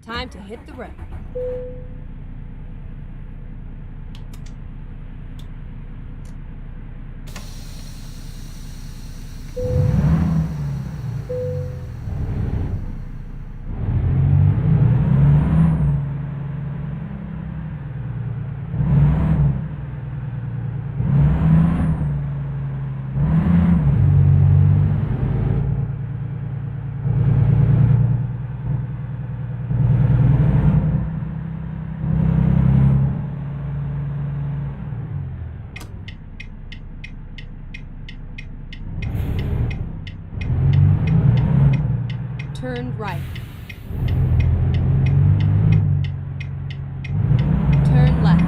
Time to hit the road. Turn right. Turn left.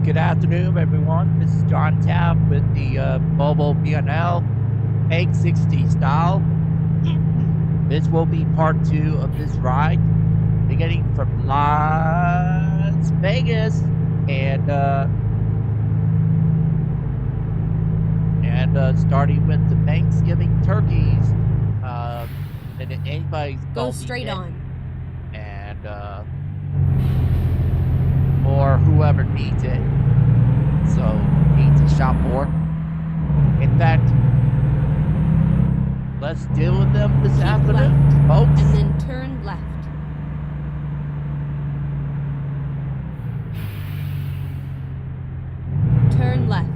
Good afternoon, everyone. This is John Tapp with the Volvo VNL-860 style. This will be part 2 of this ride, beginning from Las Vegas and starting with the Thanksgiving turkeys. And anybody's Go straight on. And or whoever needs it. So needs to shop more. In fact, let's deal with them this afternoon, folks. And then turn left. Turn left.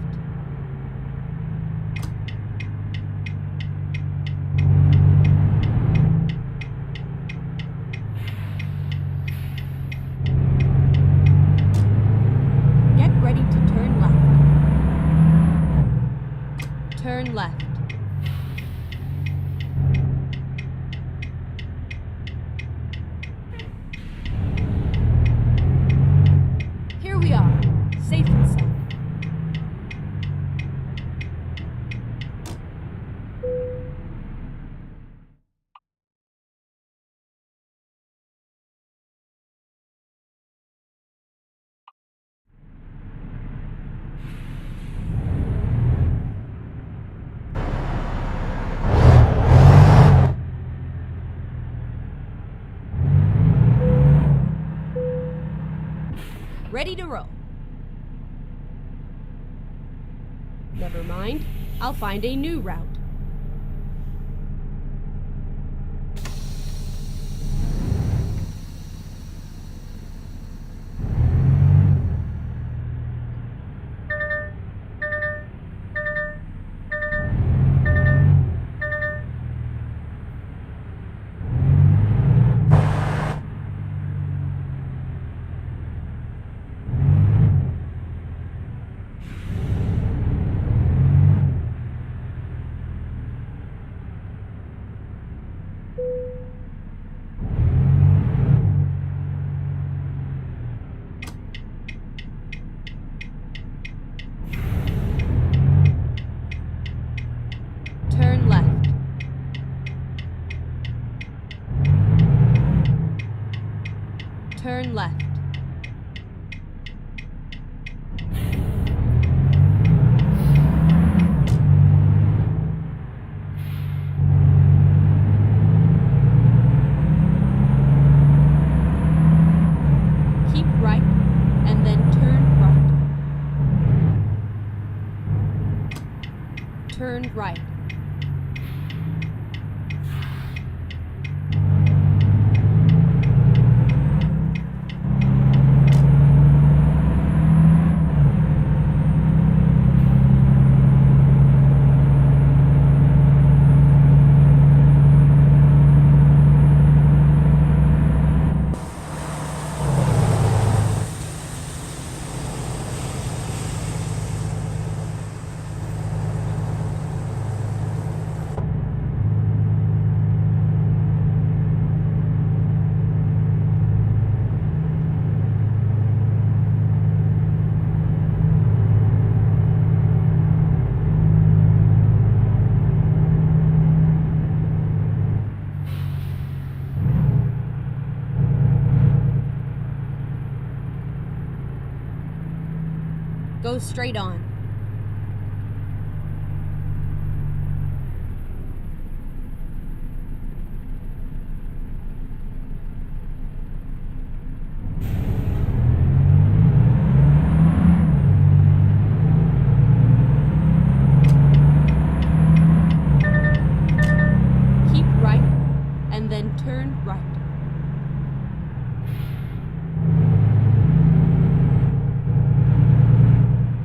Turn left. Here we are, safe and sound. Ready to roll. Never mind, I'll find a new route. Turn left. Turn left. Keep right and then turn right. Turn right. Go straight on. Keep right, and then turn right.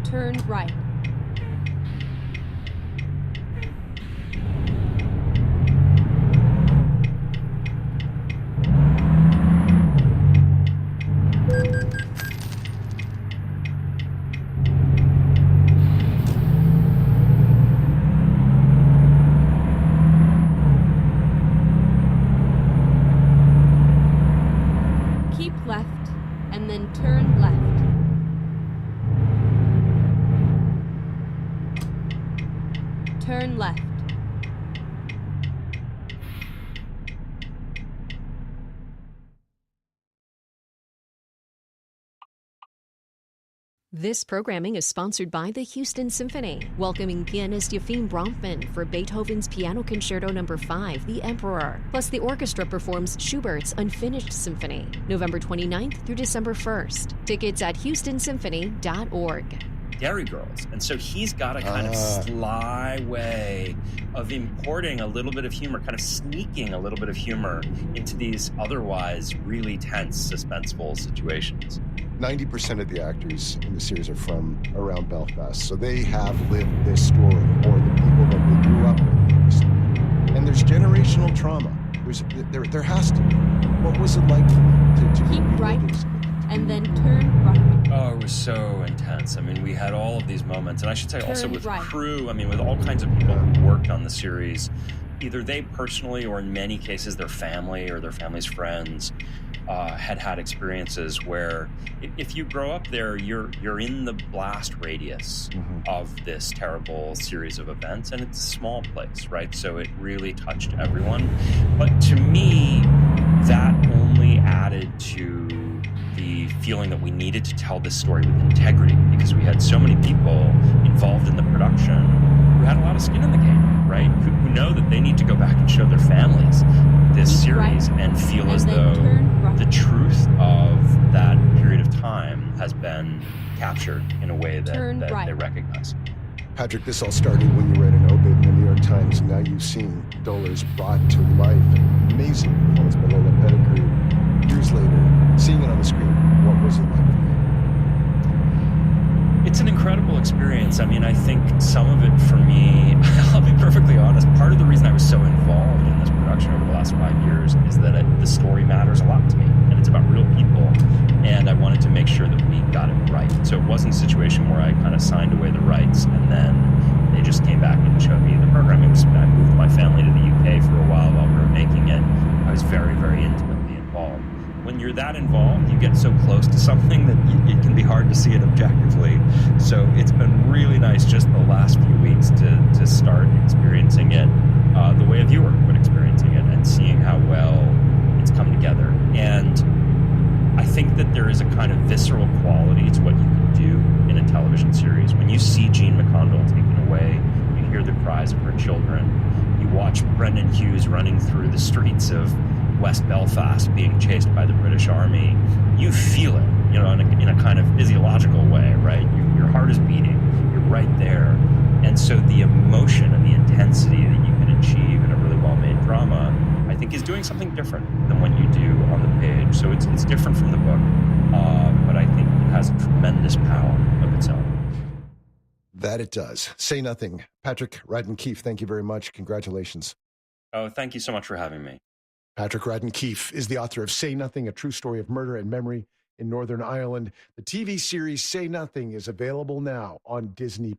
Turn right. Keep left, and then turn left. Turn left. This programming is sponsored by the Houston Symphony, welcoming pianist Yefim Bronfman for Beethoven's Piano Concerto No. 5, The Emperor. Plus, the orchestra performs Schubert's Unfinished Symphony, November 29th through December 1st. Tickets at houstonsymphony.org. Dairy Girls. And so he's got a kind of sly way of importing a little bit of humor, kind of sneaking a little bit of humor into these otherwise really tense, suspenseful situations. 90% of the actors in the series are from around Belfast, so they have lived this story, or the people that they grew up with. And there's generational trauma. There has to be. What was it like to Keep right, and then turn right. Oh, it was so intense. I mean, we had all of these moments, and I should say also with right. crew, I mean, with all kinds of people who worked on the series, either they personally or in many cases their family or their family's friends had experiences where if you grow up there, you're in the blast radius of this terrible series of events, and it's a small place, right? So it really touched everyone. But to me, that only added to the feeling that we needed to tell this story with integrity, because we had so many people involved in the production who had a lot of skin in the game, right? Who know that they need to go back and show their families this series and feel as though the truth of that period of time has been captured in a way that they recognize. Patrick, this all started when you read an obit in the New York Times, and now you've seen Dollars brought to life. Amazing performance by Lola Pettigrew. Years later, seeing it on the screen, what was it like? It's an incredible experience. I mean, I think some of it for me, I'll be perfectly honest, part of the reason I was so involved in this production over the last 5 years is that the story matters a lot to me, and it's about real people, and I wanted to make sure that we got it right. So it wasn't a situation where I kind of signed away the rights and then they just came back and showed me the program. It was, I moved my family to the UK for a while we were making it. I was very, very intimately involved. When you're that involved, you get so close to something that it can be hard to see it objectively. So it's been really nice just the last few weeks to start experiencing it the way a viewer would experiencing it and seeing how well it's come together. And I think that there is a kind of visceral quality to what you can do in a television series. When you see Jean McConville taken away, you hear the cries of her children, you watch Brendan Hughes running through the streets of West Belfast being chased by the British Army, you feel it, you know, in a kind of physiological way, right? Your heart is beating, you're right there. And so the emotion and the intensity that you can achieve in a really well-made drama, I think is doing something different than what you do on the page. So it's different from the book, but I think it has a tremendous power of its own. That it does. Say Nothing. Patrick Radden-Keefe, thank you very much. Congratulations. Oh, thank you so much for having me. Patrick Radden-Keefe is the author of Say Nothing, a true story of murder and memory in Northern Ireland. The TV series Say Nothing is available now on Disney+.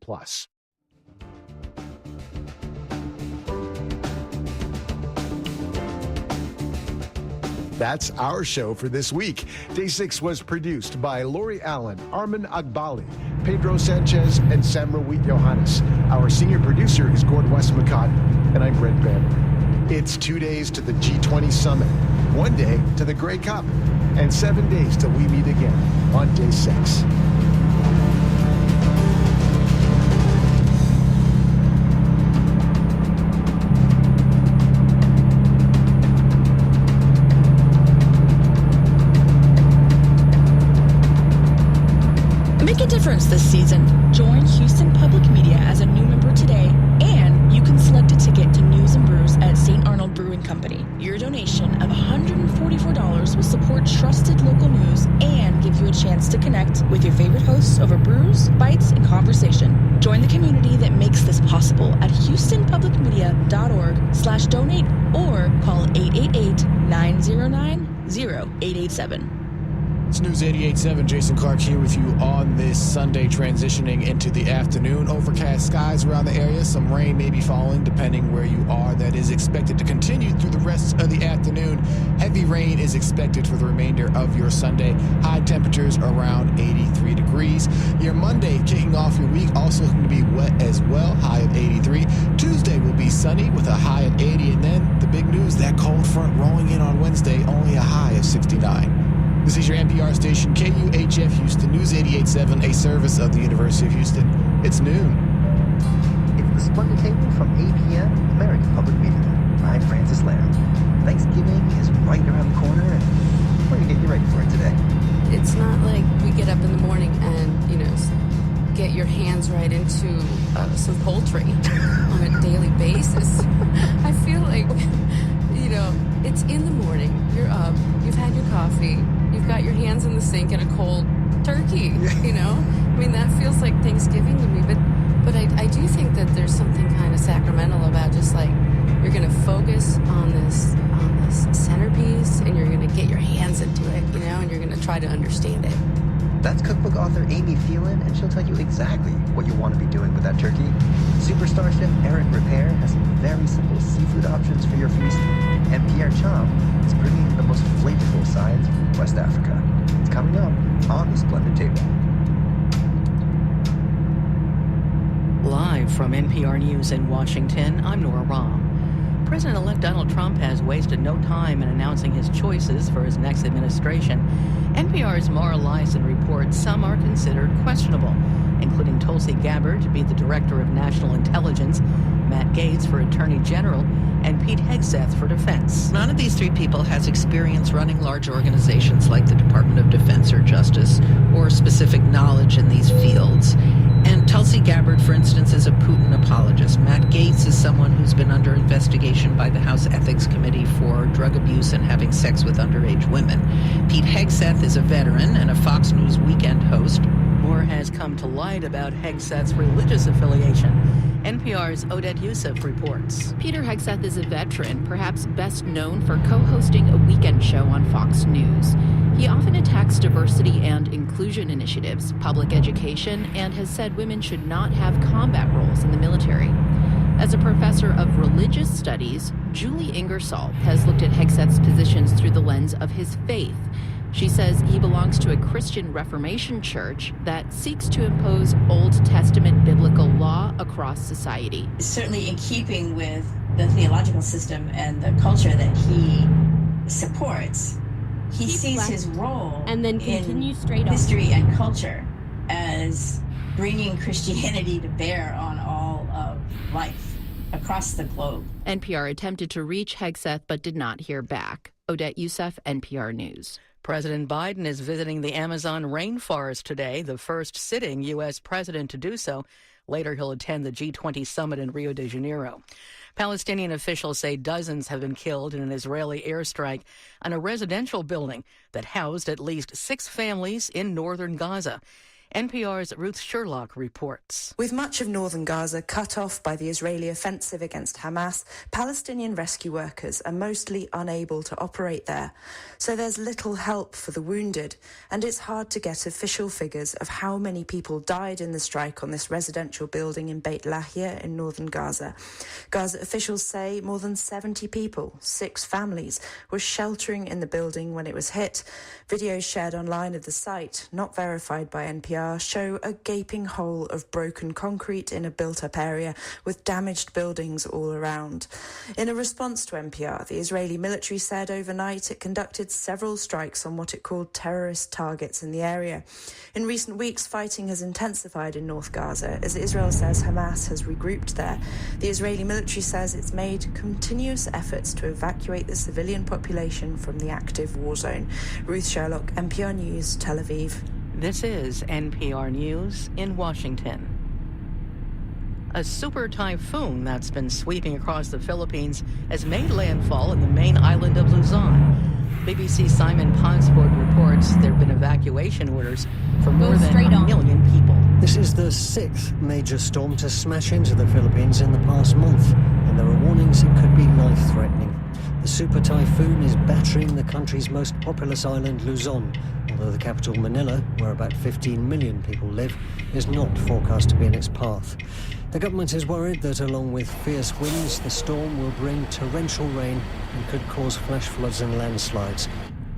That's our show for this week. Day 6 was produced by Lori Allen, Armin Agbali, Pedro Sanchez, and Samrawit Johannes. Our senior producer is Gord Westmacott, and I'm Brent Banner. It's 2 days to the G20 Summit, 1 day to the Grey Cup, and 7 days till we meet again on Day 6. this season. Join Houston Public Media as a new member today, and you can select a ticket to News and Brews at St. Arnold Brewing Company. Your donation of $144 will support trusted local news and give you a chance to connect with your favorite hosts over brews, bites, and conversation. Join the community that makes this possible at houstonpublicmedia.org/donate or call 888-909-0887. It's News 88.7. Jason Clark here with you on this Sunday, transitioning into the afternoon. Overcast skies around the area. Some rain may be falling depending where you are. That is expected to continue through the rest of the afternoon. Heavy rain is expected for the remainder of your Sunday. High temperatures around 83 degrees. Your Monday kicking off your week also going to be wet as well. High of 83. Tuesday will be sunny with a high of 80. And then the big news, that cold front rolling in on Wednesday, only a high of 69. This is your NPR station, KUHF Houston, News 88.7, a service of the University of Houston. It's noon. It's the Splendid Table from APM, American Public Media. I'm Francis Lamb. Thanksgiving is right around the corner, and we're going to get you ready for it today. It's not like we get up in the morning and, get your hands right into some poultry on a daily basis. I feel like, it's in the morning, you're up, you've had your coffee, you've got your hands in the sink and a cold turkey, that feels like Thanksgiving to me, but I do think that there's something kind of sacramental about just like, you're going to focus on this centerpiece and you're going to get your hands into it, and you're going to try to understand it. That's cookbook author Amy Phelan, and she'll tell you exactly what you want to be doing with that turkey. Superstar chef Eric Repair has some very simple seafood options for your feast, and Pierre Cham is bringing the most flavorful sides from West Africa. It's coming up on the Splendid Table. Live from NPR News in Washington, I'm Nora Rahm. President-elect Donald Trump has wasted no time in announcing his choices for his next administration. NPR's Mara Liasson reports some are considered questionable, including Tulsi Gabbard to be the Director of National Intelligence, Matt Gaetz for Attorney General, and Pete Hegseth for Defense. None of these three people has experience running large organizations like the Department of Defense or Justice, or specific knowledge in these fields. And Tulsi Gabbard, for instance, is a Putin apologist. Matt Gaetz is someone who's been under investigation by the House Ethics Committee for drug abuse and having sex with underage women. Pete Hegseth is a veteran and a Fox News weekend host. More has come to light about Hegseth's religious affiliation. NPR's Odette Youssef reports. Peter Hegseth is a veteran, perhaps best known for co-hosting a weekend show on Fox News. He often attacks diversity and inclusion initiatives, public education, and has said women should not have combat roles in the military. As a professor of religious studies, Julie Ingersoll has looked at Hegseth's positions through the lens of his faith. She says he belongs to a Christian Reformation church that seeks to impose Old Testament biblical law across society. Certainly in keeping with the theological system and the culture that he supports, he sees his role and then continue straight history and culture as bringing Christianity to bear on all of life across the globe. NPR attempted to reach Hegseth but did not hear back. Odette Youssef, NPR News. President Biden is visiting the Amazon rainforest today, the first sitting U.S. president to do so. Later, he'll attend the G20 summit in Rio de Janeiro. Palestinian officials say dozens have been killed in an Israeli airstrike on a residential building that housed at least 6 families in northern Gaza. NPR's Ruth Sherlock reports. With much of northern Gaza cut off by the Israeli offensive against Hamas, Palestinian rescue workers are mostly unable to operate there. So there's little help for the wounded, and it's hard to get official figures of how many people died in the strike on this residential building in Beit Lahia in northern Gaza. Gaza officials say more than 70 people, 6 families, were sheltering in the building when it was hit. Videos shared online of the site, not verified by NPR, show a gaping hole of broken concrete in a built-up area with damaged buildings all around. In a response to NPR, the Israeli military said overnight it conducted several strikes on what it called terrorist targets in the area. In recent weeks, fighting has intensified in North Gaza as Israel says Hamas has regrouped there. The Israeli military says it's made continuous efforts to evacuate the civilian population from the active war zone. Ruth Sherlock, NPR News, Tel Aviv. This is NPR News in Washington. A super typhoon that's been sweeping across the Philippines has made landfall in the main island of Luzon. BBC Simon Ponsford reports there have been evacuation orders for more than a million people. This is the sixth major storm to smash into the Philippines in the past month, and there are warnings it could be life-threatening. The super typhoon is battering the country's most populous island, Luzon, although the capital, Manila, where about 15 million people live, is not forecast to be in its path. The government is worried that along with fierce winds, the storm will bring torrential rain and could cause flash floods and landslides.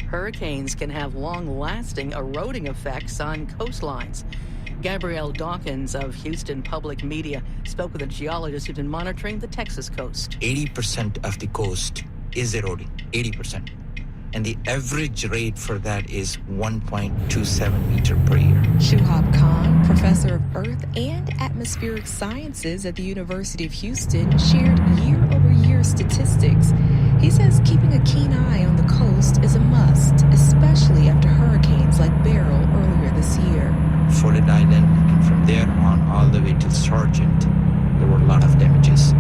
Hurricanes can have long-lasting eroding effects on coastlines. Gabrielle Dawkins of Houston Public Media spoke with a geologist who's been monitoring the Texas coast. 80% of the coast is eroding, 80%. And the average rate for that is 1.27 meter per year. Shuhab Khan, professor of Earth and Atmospheric Sciences at the University of Houston, shared year-over-year statistics. He says keeping a keen eye on the coast is a must, especially after hurricanes like Beryl earlier this year. Follet Island, and from there on all the way to Sargent, there were a lot of damages.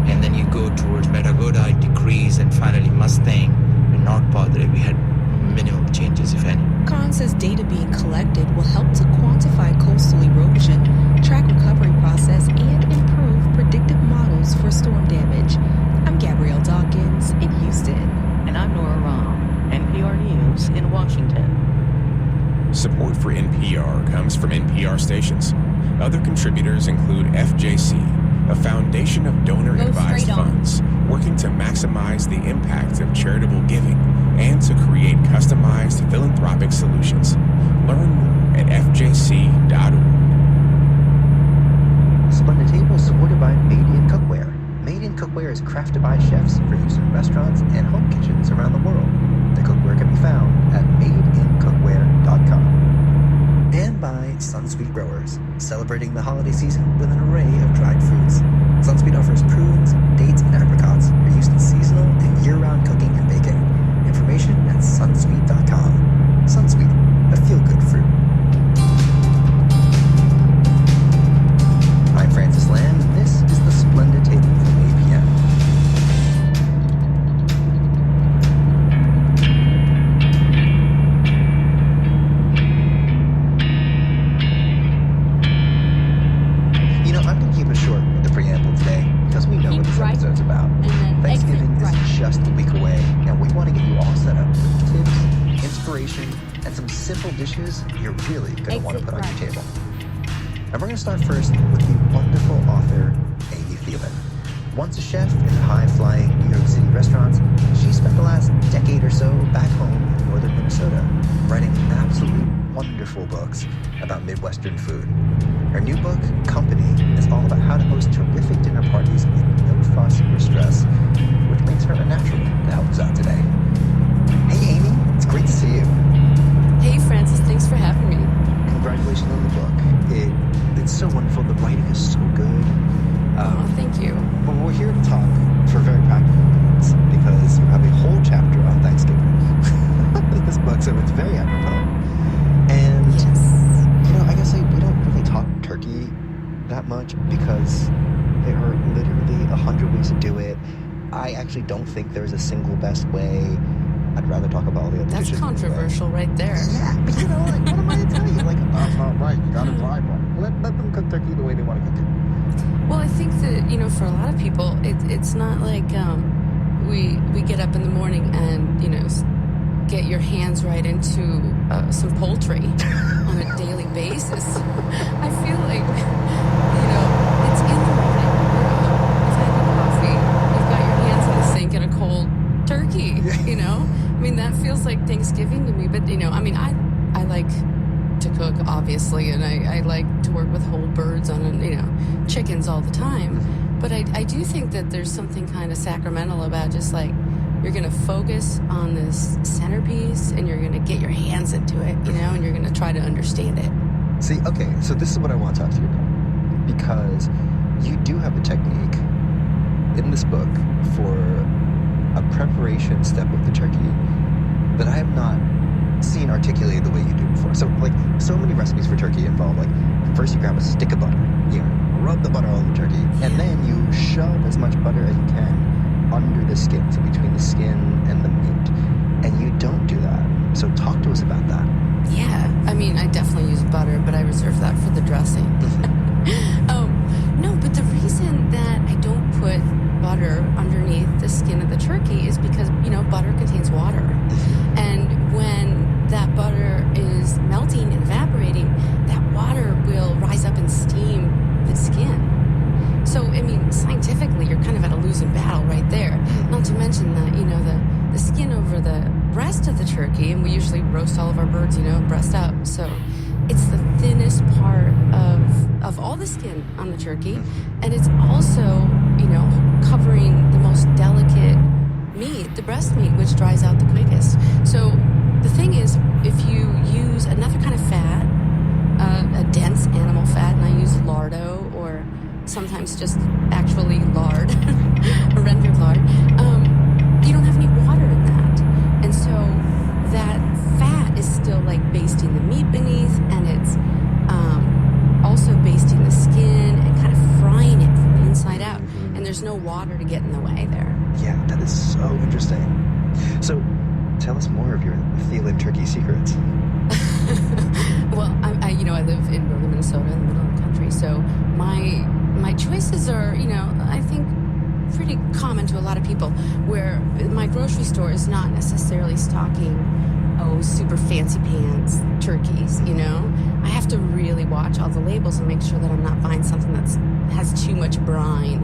And then you go towards Metagoda, it decreased, and finally Mustang and North Padre, we had minimal changes, if any. Khan says data being collected will help to quantify coastal erosion, track recovery process, and improve predictive models for storm damage. I'm Gabrielle Dawkins in Houston. And I'm Nora Rahm, NPR News in Washington. Support for NPR comes from NPR stations. Other contributors include FJC, a foundation of donor-advised funds working to maximize the impact of charitable giving and to create customized philanthropic solutions. Learn more at fjc.org. Splendid Table is supported by Made in Cookware. Made in Cookware is crafted by chefs for use in restaurants and home kitchens around the world. The cookware can be found at madeincookware.com. And by Sunsweet Growers, celebrating the holiday season with an array of dried fruits. Sunsweet offers prunes, dates, and apricots for use in seasonal and year-round cooking and baking. Information at sunsweet.com. Sunsweet, a feel-good fruit. I'm Francis Lamb, and this is the Splendid Table from APM. I'm going to keep it short with the preamble today because we know what this episode's about. Thanksgiving is just a week away, and we want to get you all set up with tips, inspiration, and some simple dishes you're really going to want to put on your table. And we're going to start first with the wonderful author, Amy Thielen. Once a chef in high-flying New York City restaurants, she spent the last decade or so back home in northern Minnesota, writing absolutely wonderful books about Midwestern food. Her new book, Company, is all about how to host terrific dinner parties with no fuss or stress, which makes her a natural to help us out today. Hey, Amy, it's great to see you. Hey, Francis, thanks for having me. Congratulations on the book. It's so wonderful. The writing is so good. Thank you. But we're here to talk for very practical reasons because you have a whole chapter on Thanksgiving in this book, so it's very apropos. And, I guess we don't really talk turkey that much because there are literally 100 ways to do it. I actually don't think there's a single best way. I'd rather talk about all the other dishes. That's controversial right there. Yeah, but what am I to tell you? That's not right. You gotta try one. Let them cook turkey the way they want to cook it. Well, I think that, for a lot of people, it's not like we get up in the morning and, get your hands right into some poultry on a daily basis. I feel like, it's in the morning. You've had your coffee. You've got your hands in the sink and a cold turkey, that feels like Thanksgiving to me. But, I like to cook, obviously, and I like to work with whole birds on, chickens all the time. But I do think that there's something kind of sacramental about just you're going to focus on this centerpiece and you're going to get your hands into it, and you're going to try to understand it. See, okay, so this is what I want to talk to you about. Because you do have a technique in this book for a preparation step of the turkey that I have not seen articulated the way you do before. So, like, so many recipes for turkey involve, like, first you grab a stick of butter, you rub the butter all over the turkey, and then you shove as much butter as you can under the skin, so between the skin and the meat. And you don't do that. So talk to us about that. Yeah, I mean, I definitely use butter, but I reserve that for the dressing. No, but the reason that I don't put butter underneath the skin of the turkey is because, butter contains water. And when that butter is melting and evaporating, that water will rise up and steam the skin. So, I mean, scientifically, you're kind of at a losing battle right there. Not to mention that, the skin over the breast of the turkey, and we usually roast all of our birds, breast up. So it's the thinnest part of all the skin on the turkey. And it's also, covering the most delicate meat, the breast meat, which dries out the quickest. So the thing is, if you use another kind of fat, a dense animal fat, and I use lardo or sometimes just actually lard, rendered lard, you don't have any water in that. And so that fat is still like basting the meat beneath, and it's also basting the skin and kind of frying it from the inside out. And there's no water to get in the way there. Yeah, that is so interesting. So tell us more of your Thielen turkey secrets. Well, I live in northern Minnesota, in the middle of the country, so my choices are, I think pretty common to a lot of people, where my grocery store is not necessarily stocking, super fancy pants turkeys, I have to really watch all the labels and make sure that I'm not buying something that has too much brine,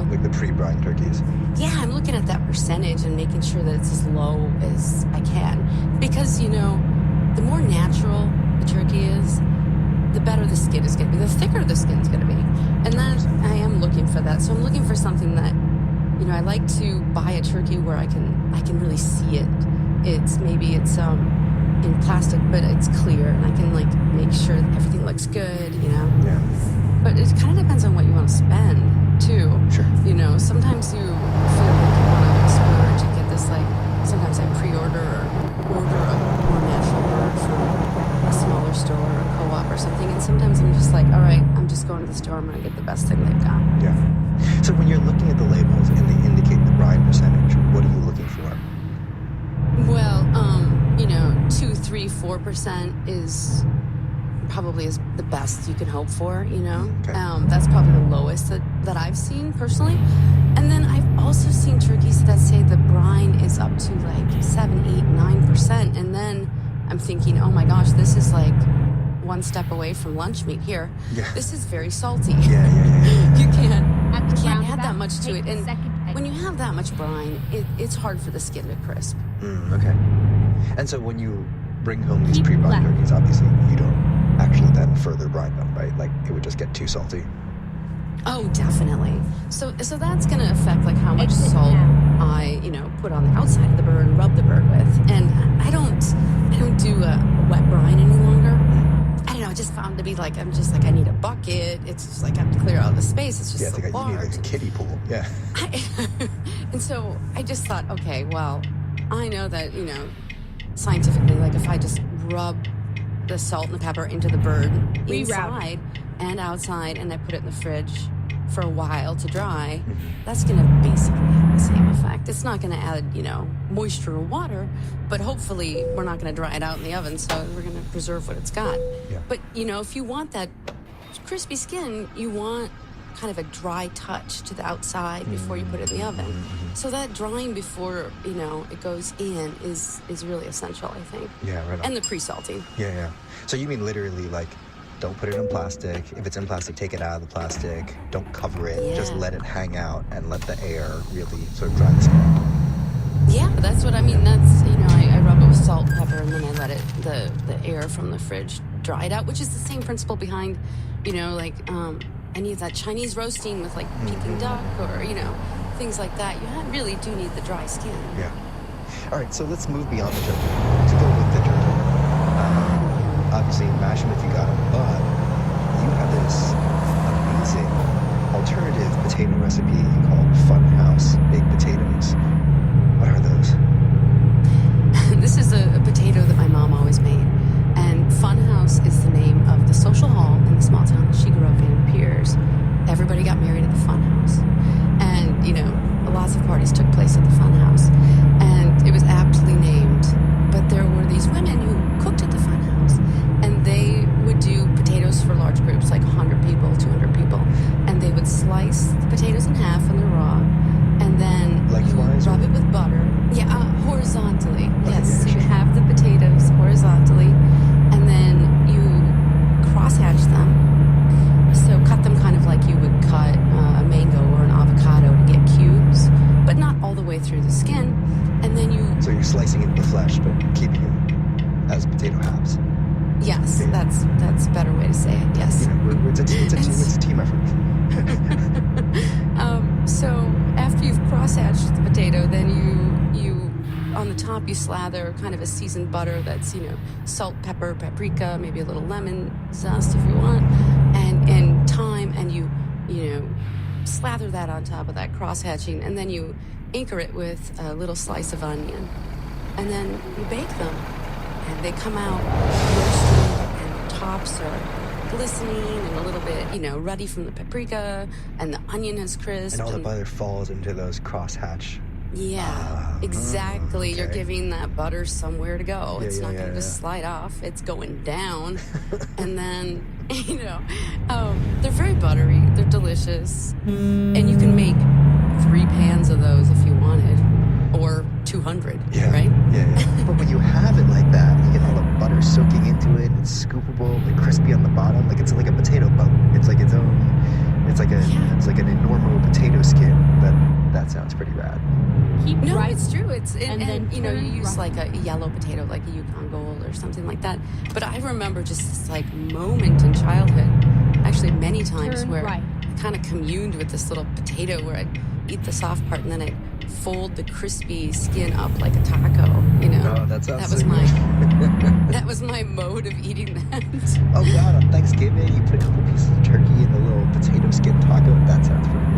Like the pre-brine turkeys. Yeah, I'm looking at that percentage and making sure that it's as low as I can. Because, the more natural the turkey is, the better the skin is going to be, the thicker the skin's going to be. And that, I am looking for that. So I'm looking for something that, I like to buy a turkey where I can really see it. It's in plastic, but it's clear, and I can make sure that everything looks good, Yeah. But it kind of depends on what you want to spend too. Sure. Sometimes you feel like you want to splurge and get this, sometimes I pre-order or order a more natural bird from a smaller store or a co-op or something, and sometimes I'm just like, all right, I'm just going to the store, I'm going to get the best thing they've got. Yeah. So when you're looking at the labels and they indicate the brine percentage, what are you looking for? Well, 2, 3, 4% is probably the best you can hope for, Okay. That's probably the lowest that I've seen personally. And then I've also seen turkeys that say the brine is up to 7, 8, 9%. And then I'm thinking, oh my gosh, this is one step away from lunch meat here. Yeah. This is very salty. Yeah. You can't add that much to it. And when you have that much brine, it's hard for the skin to crisp. Okay. And so when you bring home these pre-brine turkeys, obviously you don't actually then further brine them, right? It would just get too salty. Oh, definitely. So that's going to affect how much salt I, put on the outside of the bird and rub the bird with. And I don't do a wet brine any longer. I don't know, I just found to be I need a bucket. It's just I have to clear out the space. It's just so large. You need a kiddie pool. Yeah. And so I just thought, okay, well, I know that, scientifically, if I just rub the salt and the pepper into the bird inside and outside, and I put it in the fridge for a while to dry, that's going to basically have the same effect. It's not going to add, moisture or water, but hopefully we're not going to dry it out in the oven, so we're going to preserve what it's got. Yeah. But, if you want that crispy skin, you want kind of a dry touch to the outside before you put it in the oven. So that drying before, it goes in is really essential, I think. Yeah, right on. And the pre-salting. Yeah. So you mean literally don't put it in plastic. If it's in plastic, take it out of the plastic. Don't cover it. Yeah. Just let it hang out and let the air really sort of dry the skin out. Yeah, that's what I mean. That's, I rub it with salt and pepper, and then I let it, the air from the fridge dry it out, which is the same principle behind, any of that Chinese roasting with Peking duck or, things like that. You really do need the dry skin. Yeah. All right, so let's move beyond the turkey to go with the turkey. Obviously, mash them if you got them, but you have this amazing alternative potato recipe called Funhouse Baked Potatoes. What are those? This is a potato that my parties took place at the funhouse, and it was aptly named. But there were these women who cooked at the funhouse, and they would do potatoes for large groups, like 100 people, 200 people, and they would slice the potatoes in half when they're raw, and then you rub it with butter. Yeah, horizontally. Yes, so you have the potatoes horizontally, and then you crosshatch them. So cut them kind of like you would cut a mango or an avocado to get cubes, but not all the way through the skin. And then So you're slicing it in the flesh, but keeping it as potato halves. Yes, that's a better way to say it. Yes. It's a team effort. So after you've crosshatched the potato, then you on the top you slather kind of a seasoned butter that's salt, pepper, paprika, maybe a little lemon zest if you want, and thyme, and you slather that on top of that crosshatching, and then you anchor it with a little slice of onion, and then you bake them, and they come out roasted, and the tops are glistening and a little bit, ruddy from the paprika, and the onion has crisped. And all the butter falls into those crosshatch. Yeah, exactly. Okay. You're giving that butter somewhere to go. It's not going to just yeah. slide off. It's going down. And then, they're very buttery. They're delicious. And you can make 3 pans of those if you wanted, or 200, right? Yeah. But when you have it like that, you get all the butter soaking into it. It's scoopable, like crispy on the bottom. Like it's like a potato boat. It's like its own. It's like an enormous potato skin. That sounds pretty rad. It's true. And you use like a yellow potato, like a Yukon Gold or something like that. But I remember just this like moment in childhood, actually many times, where I kind of communed with this little potato, where I'd eat the soft part and then I'd fold the crispy skin up like a taco. Oh, that was my mode of eating that. Oh God! On Thanksgiving, you put a couple pieces of turkey in the little potato skin taco. That sounds pretty good.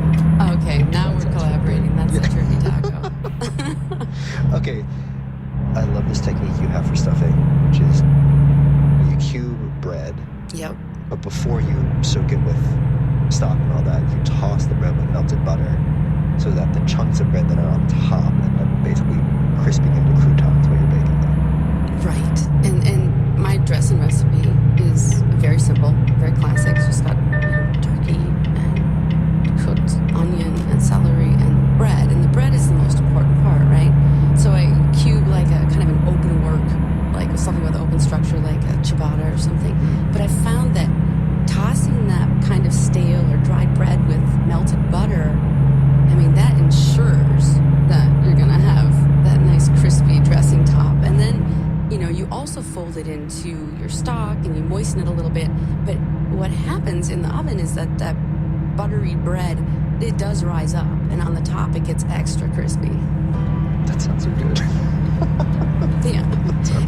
Okay, now we're collaborating. That's a turkey taco. Okay, I love this technique you have for stuffing, which is you cube bread. Yep. But before you soak it with stock and all that, you toss the bread with melted butter, so that the chunks of bread that are on top end up basically crisping into croutons while you're baking them. Right. And my dressing recipe is very simple, very classic. It's just got turkey and cooked onion and celery and bread. And the bread is the most important part, right? So I cube like a kind of an open work, like something with open structure, like a ciabatta or something. But I found that tossing that kind of stale or dried bread with melted butter, that ensures that you're going to have that nice crispy dressing top. And then, you also fold it into your stock and you moisten it a little bit. But what happens in the oven is that buttery bread, it does rise up. And on the top, it gets extra crispy. That sounds so good. Yeah.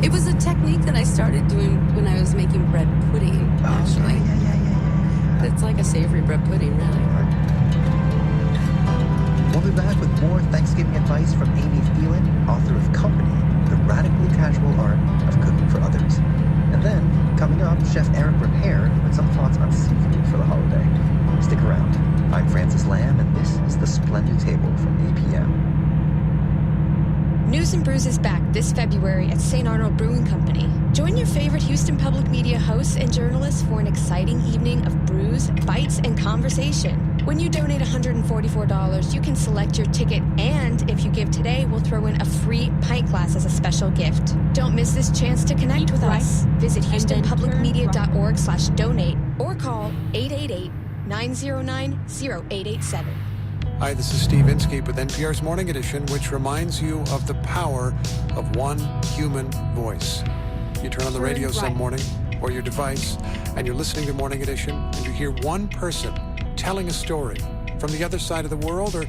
It was a technique that I started doing when I was making bread pudding, actually. Yeah. It's like a savory bread pudding, really. We'll be back with more Thanksgiving advice from Amy Phelan, author of Company, The Radically Casual Art of Cooking for Others. And then, coming up, Chef Eric Repair with some thoughts on seafood for the holiday. Stick around. I'm Francis Lamb, and this is The Splendid Table from APM. News and Brews is back this February at St. Arnold Brewing Company. Join your favorite Houston Public Media hosts and journalists for an exciting evening of brews, bites, and conversation. When you donate $144, you can select your ticket, and if you give today, we'll throw in a free pint glass as a special gift. Don't miss this chance to connect with us. Visit HoustonPublicMedia.org/donate or call 888-909-0887. Hi, this is Steve Inskeep with NPR's Morning Edition, which reminds you of the power of one human voice. You turn on the radio some morning or your device, and you're listening to Morning Edition, and you hear one person telling a story from the other side of the world or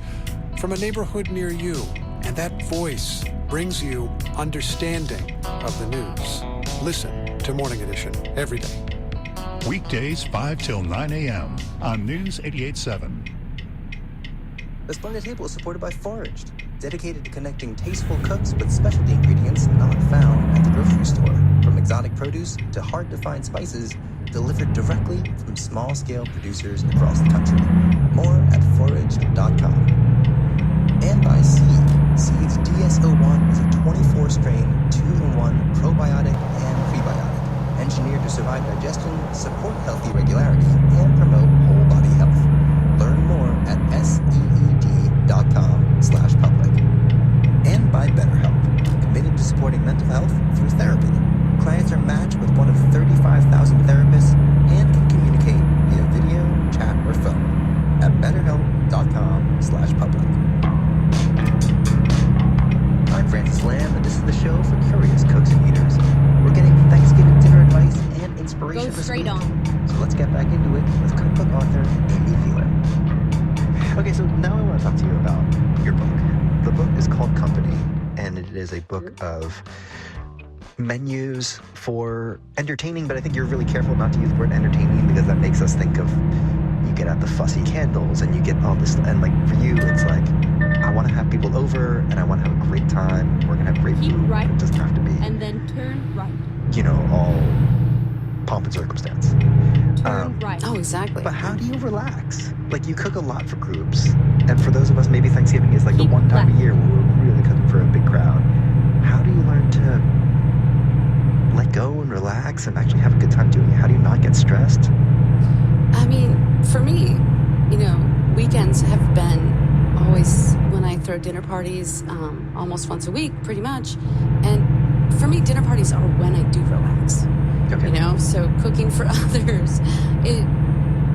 from a neighborhood near you, and that voice brings you understanding of the news. Listen to Morning Edition every day. Weekdays 5 till 9 a.m. on News 88.7. The Splendid Table is supported by Foraged, dedicated to connecting tasteful cooks with specialty ingredients not found at the grocery store. From exotic produce to hard-to-find spices, delivered directly from small-scale producers across the country. More at foraged.com. And by Seed. Seed's DSO1 is a 24-strain, 2-in-1 probiotic and prebiotic, engineered to survive digestion, support healthy regularity, and promote whole body health. Learn more at seed.com/public. And by BetterHelp, committed to supporting mental health through therapy. Clients are matched with one of 35,000 therapists and can communicate via video, chat, or phone at betterhelp.com/public. I'm Francis Lamb, and this is the show for curious cooks and eaters. We're getting Thanksgiving dinner advice and inspiration Go this straight week. on. So let's get back into it with cookbook author Amy Phelan. Okay, so now I want to talk to you about your book. The book is called Company, and it is a book of menus for entertaining, but I think you're really careful not to use the word entertaining because that makes us think of, you get out the fussy candles and you get all this, and like for you it's like, I want to have people over and I want to have a great time. We're going to have great Keep food. right. It doesn't have to be, And then turn right. you know, all pomp and circumstance. Turn right. Oh, exactly. But how do you relax? Like, you cook a lot for groups, and for those of us, maybe Thanksgiving is like the one time a year where we're really cooking for a big crowd. How do you learn to let go and relax and actually have a good time doing it? How do you not get stressed? I mean, for me, you know, weekends have been always when I throw dinner parties, almost once a week, pretty much. And for me, dinner parties are when I do relax. Okay. You know, so cooking for others,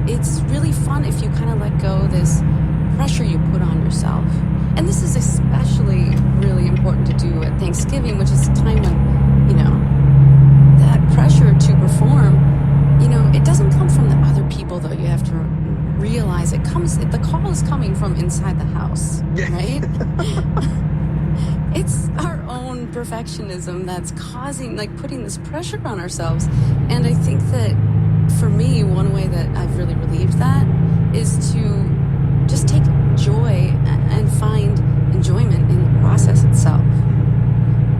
it's really fun if you kind of let go this pressure you put on yourself. And this is especially really important to do at Thanksgiving, which is a time when, you know, that pressure to perform, you know, it doesn't come from the other people, though. You have to realize the call is coming from inside the house, right? It's our own perfectionism that's putting this pressure on ourselves. And I think that for me, one way that I've really relieved that is to just take joy and find enjoyment in the process itself.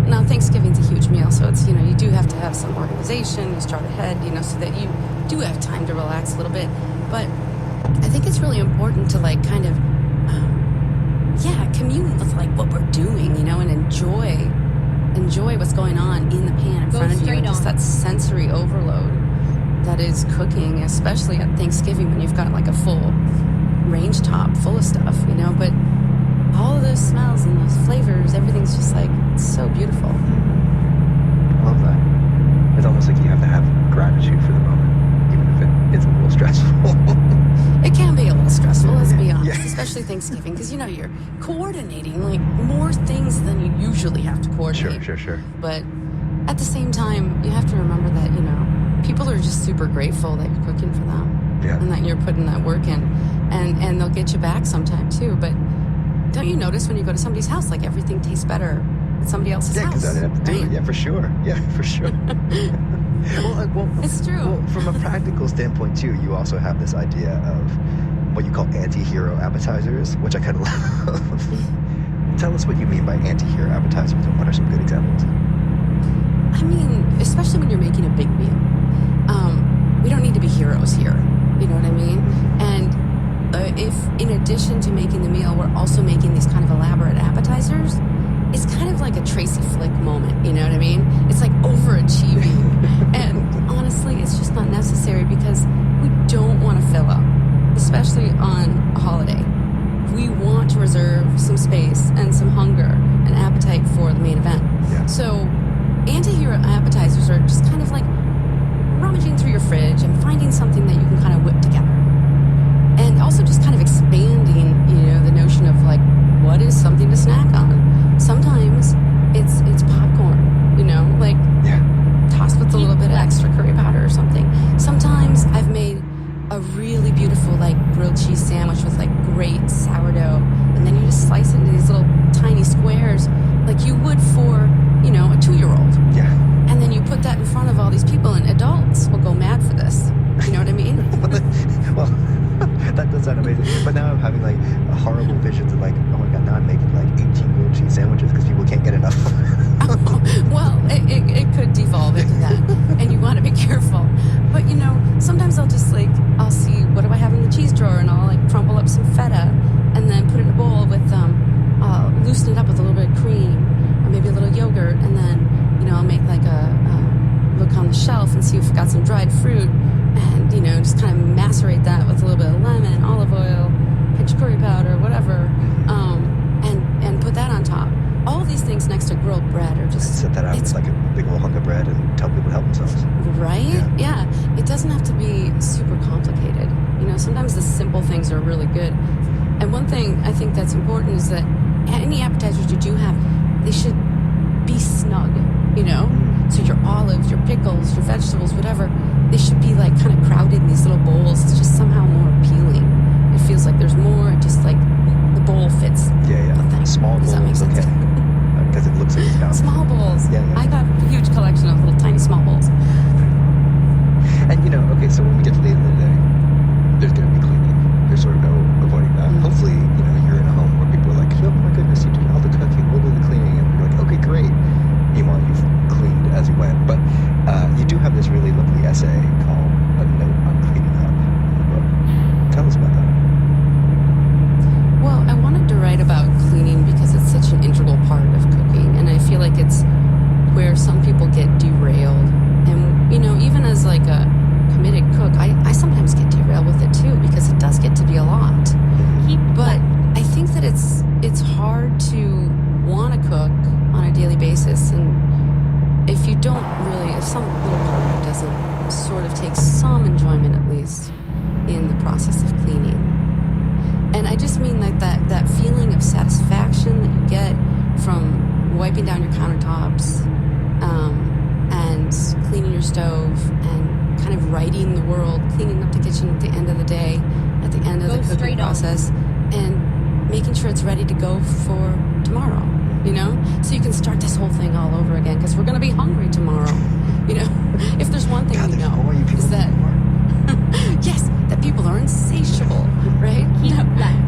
Now, Thanksgiving's a huge meal, so it's, you know, you do have to have some organization, you start ahead, you know, so that you do have time to relax a little bit. But I think it's really important to like kind of, commune with like what we're doing, you know, and enjoy what's going on in the pan in front of you. And just that sensory overload that is cooking, especially at Thanksgiving when you've got like a full range top full of stuff, you know, but all of those smells and those flavors, everything's just like so beautiful. I love that. It's almost like you have to have gratitude for the moment, even if it's a little stressful. It can be a little stressful, let's be honest, especially Thanksgiving, because, you know, you're coordinating like more things than you usually have to coordinate. Sure. But at the same time, you have to remember that, you know, people are just super grateful that you're cooking for them. Yeah. And that you're putting that work in. And they'll get you back sometime, too. But don't you notice when you go to somebody's house, like everything tastes better at somebody else's house? Yeah, because I didn't have to do it. Yeah, for sure. Well, it's true. Well, from a practical standpoint, too, you also have this idea of what you call anti-hero appetizers, which I kind of love. Tell us what you mean by anti-hero appetizers and what are some good examples? I mean, especially when you're making a big meal. We don't need to be heroes here. You know what I mean? And if in addition to making the meal, we're also making these kind of elaborate appetizers, it's kind of like a Tracy Flick moment, you know what I mean? It's like overachieving. And honestly, it's just not necessary because we don't want to fill up, especially on a holiday. We want to reserve some space and some hunger and appetite for the main event. Yeah. So anti-hero appetizers are just kind of like rummaging through your fridge and finding something that you can kind of whip together. And also just kind of expanding, you know, the notion of like, what is something to snack on? Sometimes it's popcorn, you know, like tossed with a little bit of extra curry powder or something. Sometimes I've made a really beautiful like grilled cheese sandwich with like great sourdough, and then you just slice it into these little tiny squares like you would for, you know, a 2-year-old. Yeah. And then you put that in front of all these people, and adults will go mad for this. You know what I mean? Well, that does sound amazing. But now I'm having like horrible visions of like, oh my god, now I'm making like 18 grilled cheese sandwiches because people can't get enough. Well, it could devolve into that, and you want to be careful. But, you know, sometimes I'll see, what do I have in the cheese drawer, and I'll like crumble up some feta and then put it in a bowl with loosen it up with a little bit of cream or maybe a little yogurt, and then, I'll make like a look on the shelf and see if we've got some dried fruit, and, just kind of macerate that with a little bit of lemon, olive oil, pinch of curry powder, whatever, and put that on top. All of these things next to grilled bread are just... And set that out with like a big old hunk of bread and tell people to help themselves. Right? Yeah. It doesn't have to be super complicated. Sometimes the simple things are really good. And one thing I think that's important is that any appetizers you do have, they should be snug, So your olives, your pickles, your vegetables, whatever, they should be like kind of crowded in these little bowls. It's just somehow more appealing. It feels like there's more, just like the bowl fits the thing. Small bowls, Does that make sense? okay. Because it looks like it's down. Small bowls. Yeah. I got a huge collection of little tiny small bowls. And okay, so when we get to the end of the day, there's going to be cleaning. There's sort of no avoiding that. Hopefully, you're in a home where people are like, oh my goodness, you did all the cooking, we'll do the cleaning. And you're like, okay, great. Meanwhile, you've cleaned as you went. But you do have this really lovely essay called A Note on Cleaning Up in the book. Tell us about that. Well, I wanted to write about cleaning because it's such an integral part of cooking. And I feel like it's where some people get derailed. And, even as like a committed cook, I sometimes get derailed with it too, because it does get to be a lot. But I think that it's hard to want to cook on a daily basis, and if some little part of it doesn't sort of take some enjoyment at least in the process of cleaning. And I just mean like that feeling of satisfaction that you get from wiping down your countertops, and cleaning your stove, and kind of righting the world, cleaning up the kitchen at the end of the day, at the end of the cooking process, and making sure it's ready to go for tomorrow, So you can start this whole thing all over again, because we're going to be hungry tomorrow, If there's one thing we know, is that, yes, that people are insatiable, right?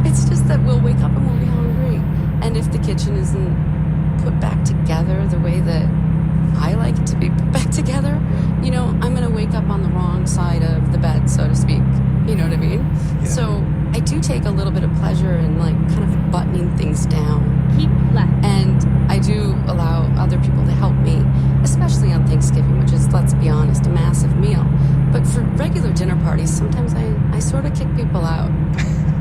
It's just that we'll wake up and we'll be hungry. And if the kitchen isn't put back together the way that I like it to be put back together, I'm going to wake up on the wrong side of the bed, so to speak. You know what I mean? Yeah. So I do take a little bit of pleasure in like kind of buttoning things down. And I do allow other people to help me, especially on Thanksgiving, which is, let's be honest, a massive meal. But for regular dinner parties, sometimes I sort of kick people out.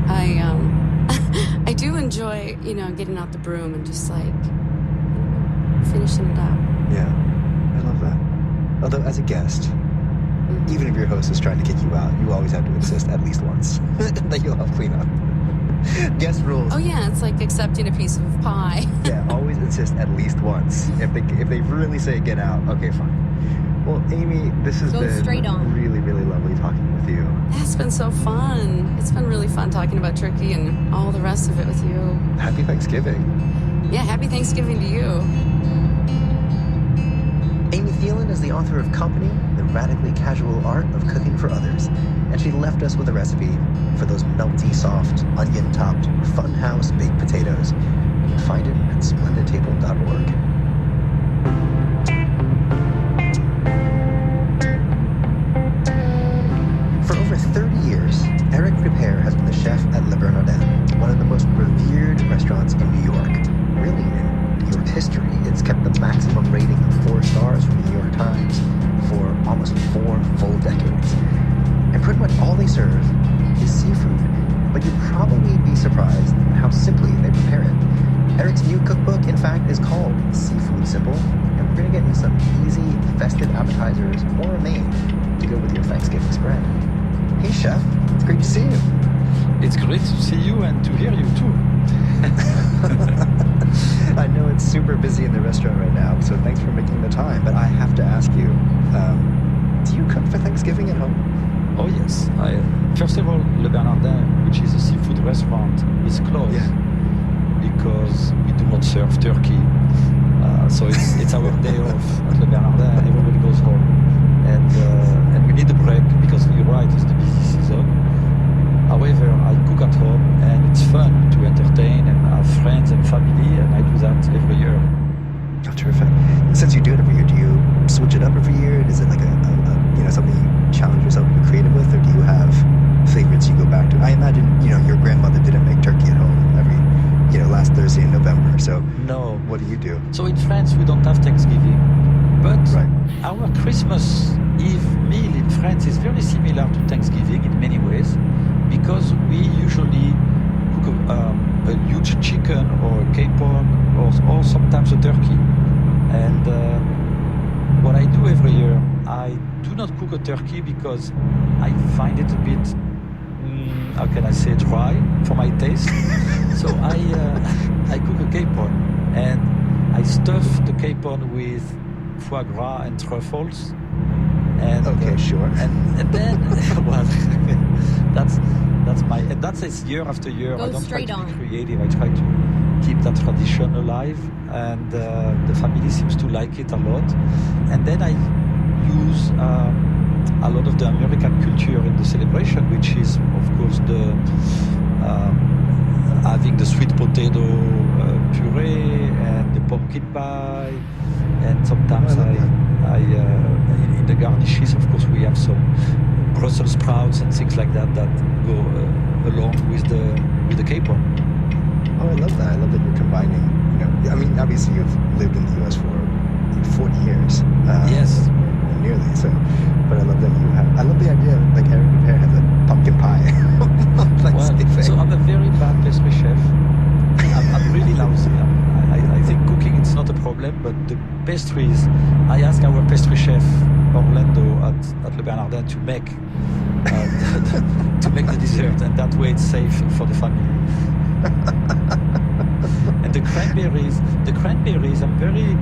I do enjoy, getting out the broom and just like finishing it up. Yeah, I love that. Although as a guest, even if your host is trying to kick you out, you always have to insist at least once that you'll help clean up. Guest rules. Oh yeah, it's like accepting a piece of pie. Yeah, always insist at least once. If they really say get out, okay, fine. Well, Amy, this has been really, really lovely talking with you. It's been so fun. It's been really fun talking about turkey and all the rest of it with you. Happy Thanksgiving. Yeah, happy Thanksgiving to you. Amy Thielen is the author of Company, The Radically Casual Art of Cooking for Others, and she left us with a recipe for those melty, soft, onion-topped, funhouse baked potatoes. You can find it at splendidtable.org. For over 30 years, Eric Ripert has been the chef at Le Bernardin, one of the most revered restaurants in New York. Really, in New York history, it's kept the maximum rating of 4 stars from the New York Times for almost 4 full decades. And pretty much all they serve is seafood, but you'd probably be surprised how simply they prepare it. Eric's new cookbook, in fact, is called Seafood Simple, and we're going to get into some easy, festive appetizers or a main to go with your Thanksgiving spread. Hey, Chef, it's great to see you. It's great to see you and to hear you, too. I know it's super busy in the restaurant right now, so thanks for making the time, but I have to ask you, do you cook for Thanksgiving at home? Oh, yes. First of all, Le Bernardin, which is a seafood restaurant, is closed because we do not serve turkey. So it's our day off at Le Bernardin, and everybody goes home. And we need a break because you're right, it's the busy season. However, I cook at home, and it's fun to entertain and have friends and family, and I do that every year. Oh, terrific. Since you do it every year, do you switch it up every year? Is it like a something you challenge yourself to be creative with, or do you have favorites you go back to? I imagine, your grandmother didn't make turkey at home every, last Thursday in November. So no. What do you do? So in France, we don't have Thanksgiving. But our Christmas Eve meal in France is very similar to Thanksgiving in many ways, because we usually cook a huge chicken or a capon or sometimes a turkey. And what I do every year, I do not cook a turkey because I find it a bit, how can I say, dry for my taste. So I cook a capon, and I stuff the capon with foie gras and truffles. And, okay, sure. And then, well, that's year after year. Go I don't try straight to on. be creative. I try to keep that tradition alive, and the family seems to like it a lot. And then I use a lot of the American culture in the celebration, which is, of course, the having the sweet potato puree and the pumpkin pie, and sometimes in the garnishes, of course, we have some Brussels sprouts and things like that go along with the capon. Oh, I love that. I love that you're combining. I mean, obviously you've lived in the U.S. for 40 years. Yes. Nearly. So, but I love that you have. I love the idea of, like, Eric Repair has a pumpkin pie. So I'm a very bad pastry chef. I'm really lousy. I think cooking it's not a problem, but the pastries, I ask our pastry chef Orlando at Le Bernardin to make the dessert, and that way it's safe for the family. And the cranberries, I'm very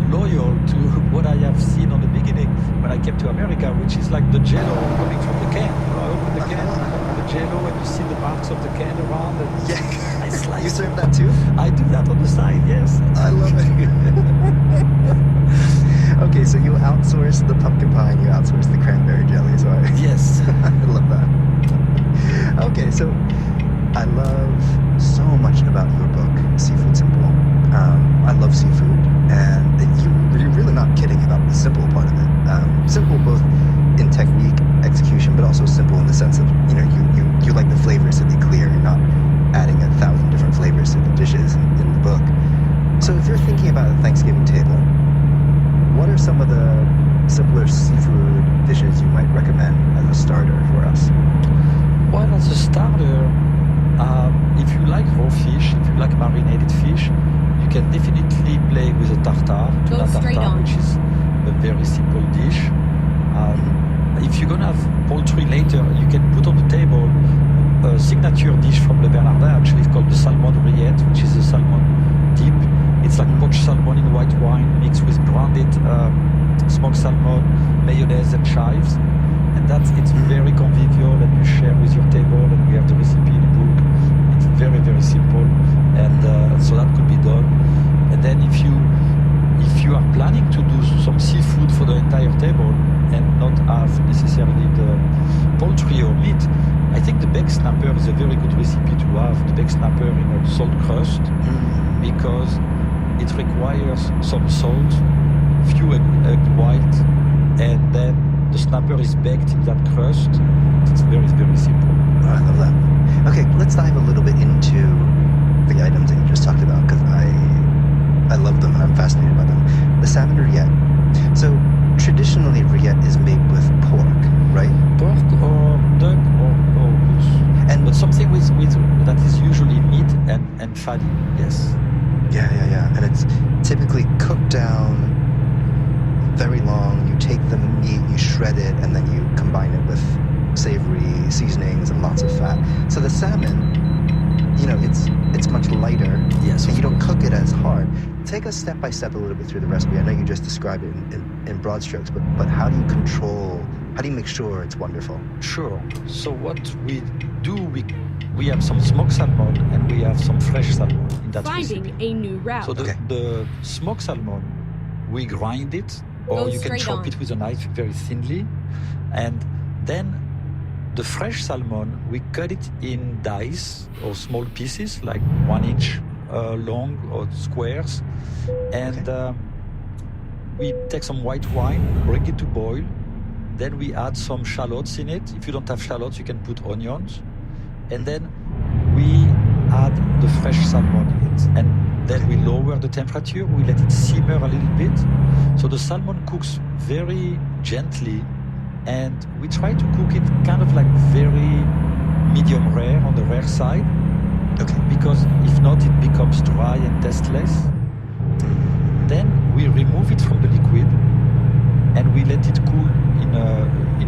loyal to what I have seen on the beginning when I came to America, which is like the Jello coming from the can. I open the can, the Jello, and you see the marks of the can around. And yeah, I slice. You serve that too? I do that on the side. Yes, I love it. Okay, so you outsource the pumpkin pie and you outsource the cranberry jelly. So yes, I love that. Okay, so I love so much about your book, Seafood Simple. I love seafood, and you're really not kidding about the simple part of it. Simple both in technique, execution, but also simple in the sense of, you like the flavors to be clear. You're not adding 1,000 different flavors to the dishes in the book. So if you're thinking about a Thanksgiving table, what are some of the simpler seafood dishes you might recommend as a starter for us? Well, as a starter, if you like raw fish, if you like marinated fish, you can definitely play with a tartare, tuna tartare, which is a very simple dish. If you're gonna have poultry later, you can put on the table a signature dish from Le Bernardin, actually called the salmon rillette, which is a salmon dip. It's like poached salmon in white wine mixed with grounded smoked salmon, mayonnaise and chives. And it's very convivial, and you share with your table, and we have the recipe in the book. It's very, very simple, and so that could be done. And then if you are planning to do some seafood for the entire table and not have necessarily the poultry or meat, I think the baked snapper is a very good recipe to have. The baked snapper in a salt crust, because it requires some salt, few egg white, and then the snapper is baked in that crust. It's very, very simple. Oh, I love that. Okay, let's dive a little bit into the items that you just talked about, because I love them and I'm fascinated by them. The salmon rillette. So traditionally, rillette is made with pork, right? Pork or duck or goose. But something with that is usually meat and fatty. Yes. Yeah. And it's typically cooked down very long. You take the meat, you shred it, and then you combine it with savory seasonings and lots of fat. So the salmon, it's much lighter. Yes. And you don't cook it as hard. Take us step by step a little bit through the recipe. I know you just described it in broad strokes, but how do you make sure it's wonderful? Sure. So what we do, we have some smoked salmon and we have some fresh salmon in that Finding recipe. a new route. So the smoked salmon, we grind it, or you can chop it with a knife very thinly, and then the fresh salmon, we cut it in dice or small pieces, like 1 inch long or squares, and we take some white wine, bring it to boil, then we add some shallots in it. If you don't have shallots, you can put onions, and then we add the fresh salmon in it. And then we lower the temperature, we let it simmer a little bit. So the salmon cooks very gently, and we try to cook it kind of like very medium rare, on the rare side. Okay. Because if not, it becomes dry and tasteless. Then we remove it from the liquid and we let it cool in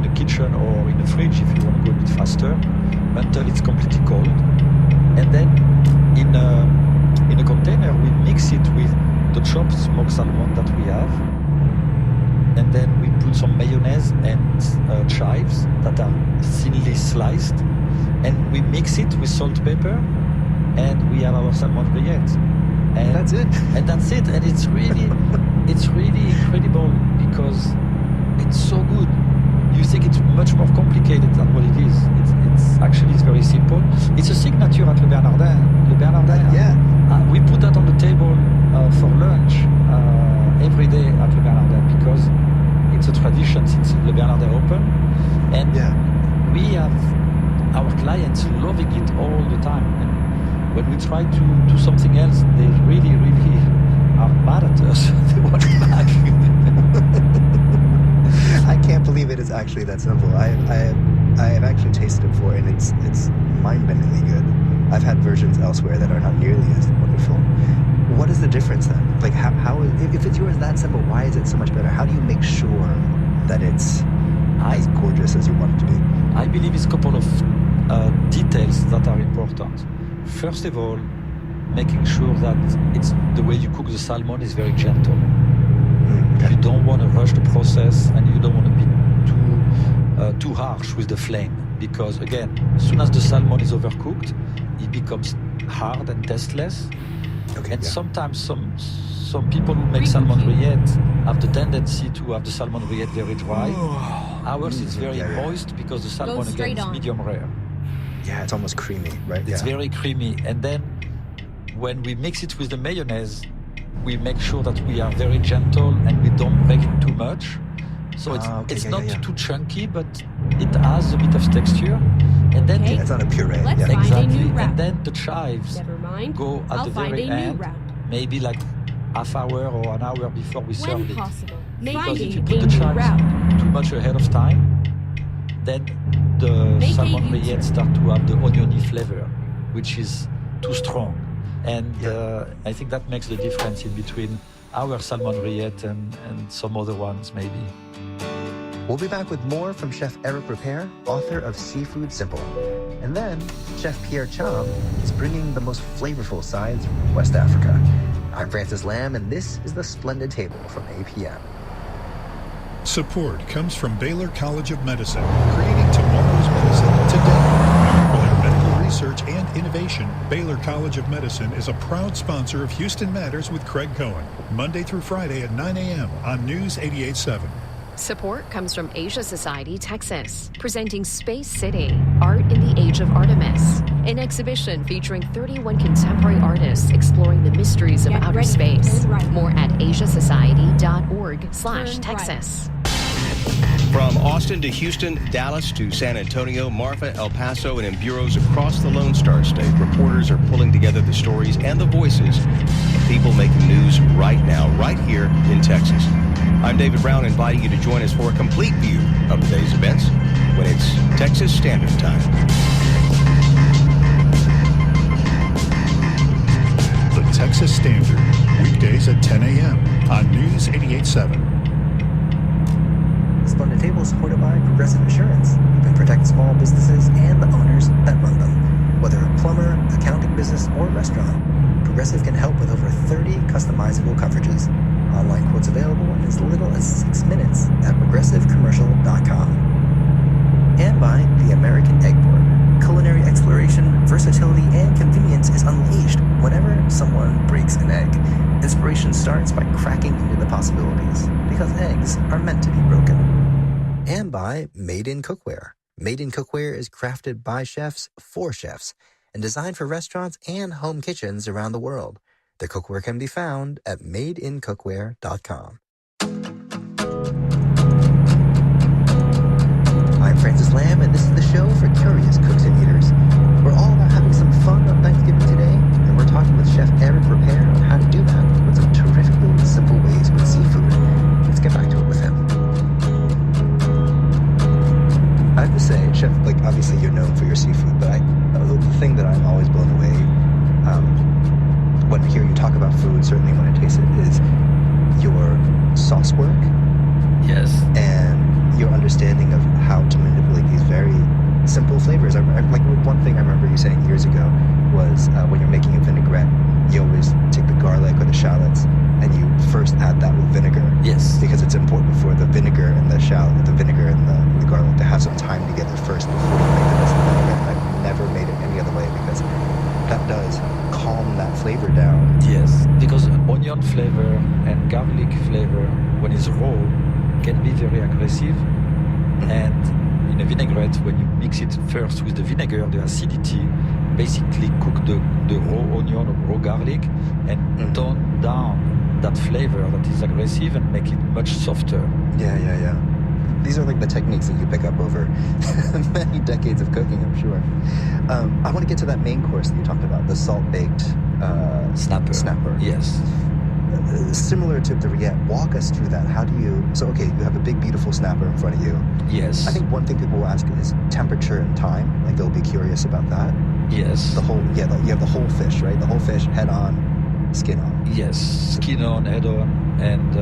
the kitchen or in the fridge if you want to go a bit faster until it's completely cold. And then in a container we mix it with the chopped smoked salmon that we have. And then we put some mayonnaise and chives that are thinly sliced. And we mix it with salt, pepper, and we have our salmon rillettes. And that's it. And that's it. And it's really incredible because it's so good. You think it's much more complicated than what it is. It's actually very simple. It's a signature at Le Bernardin. Le Bernardin. We put that on the table for lunch every day at Le Bernardin because it's a tradition since Le Bernardin opened. And we have our clients loving it all the time. And when we try to do something else, they really are mad at us. They want it back. I can't believe it is actually that simple. I have actually tasted it before, and it's mind-bendingly good. I've had versions elsewhere that are not nearly as wonderful. What is the difference then? Like, how if it's yours that simple, why is it so much better? How do you make sure that it's as gorgeous as you want it to be? I believe it's a couple of details that are important. First of all, making sure that it's the way you cook the salmon is very gentle. You don't want to rush the process, and you don't want to be too harsh with the flame, because again, as soon as the salmon is overcooked, it becomes hard and tasteless. Sometimes some people who make salmon rillettes have the tendency to have the salmon rillette very dry. Ours is very moist because the salmon again is medium rare. Yeah, it's almost creamy, right? It's very creamy. And then when we mix it with the mayonnaise, we make sure that we are very gentle and we don't break it too much. So it's not too chunky, but it has a bit of texture. And then it's not a puree. Let's find a new route. And then the chives go at the very end, maybe like half hour or an hour before we serve it. Because if you put the chives too much ahead of time, then the salmon rillettes start to have the oniony flavor, which is too strong. And I think that makes the difference in between our salmon rillette and some other ones, maybe. We'll be back with more from Chef Eric Repair, author of Seafood Simple. And then Chef Pierre Cham is bringing the most flavorful sides from West Africa. I'm Francis Lamb, and this is The Splendid Table from APM. Support comes from Baylor College of Medicine, creating tomorrow's medicine today. For their medical research and innovation, Baylor College of Medicine is a proud sponsor of Houston Matters with Craig Cohen, Monday through Friday at 9 a.m. on News 88.7. Support comes from Asia Society, Texas, presenting Space City, Art in the Age of Artemis, an exhibition featuring 31 contemporary artists exploring the mysteries of outer space. More at asiasociety.org/Texas. From Austin to Houston, Dallas to San Antonio, Marfa, El Paso, and in bureaus across the Lone Star State, reporters are pulling together the stories and the voices of people making news right now, right here in Texas. I'm David Brown, inviting you to join us for a complete view of the day's events when it's Texas Standard Time. The Texas Standard, weekdays at 10 a.m. on News 88.7. The Splendid Table is supported by Progressive Insurance. You can protect small businesses and the owners that run them. Whether a plumber, accounting business, or restaurant, Progressive can help with over 30 customizable coverages. Online quotes available in as little as 6 minutes at progressivecommercial.com. And by the American Egg Board. Culinary exploration, versatility, and convenience is unleashed whenever someone breaks an egg. Inspiration starts by cracking into the possibilities, because eggs are meant to be broken. And by Made in Cookware. Made in Cookware is crafted by chefs for chefs and designed for restaurants and home kitchens around the world. The cookware can be found at madeincookware.com. I'm Francis Lamb, and this is the show for curious cooks and eaters. We're all about having some fun on Thanksgiving today. food, certainly when I taste it, is your sauce work. Yes. And your understanding of how to manipulate these very simple flavors. Like one thing I remember you saying years ago was when you're making a vinaigrette, you always take the garlic or the shallots and you first add that with vinegar. Yes. Because it's important for the vinegar and the vinegar and the garlic to have some time together first before you make the rest of the vinaigrette. I've never made it any other way because that does calm that flavor down. Yes, because onion flavor and garlic flavor, when it's raw, can be very aggressive. And in a vinaigrette, when you mix it first with the vinegar, the acidity basically cook the raw onion or raw garlic and tone down that flavor that is aggressive and make it much softer. Yeah. These are like the techniques that you pick up over many decades of cooking, I'm sure. I want to get to that main course that you talked about, the salt-baked snapper. Yes. Similar to the rillette, walk us through that. How do you... So, okay, you have a big, beautiful snapper in front of you. Yes. I think one thing people will ask is temperature and time. Like, they'll be curious about that. Yes. You have the whole fish, right? The whole fish, head on, skin on. Yes, skin on, head on, and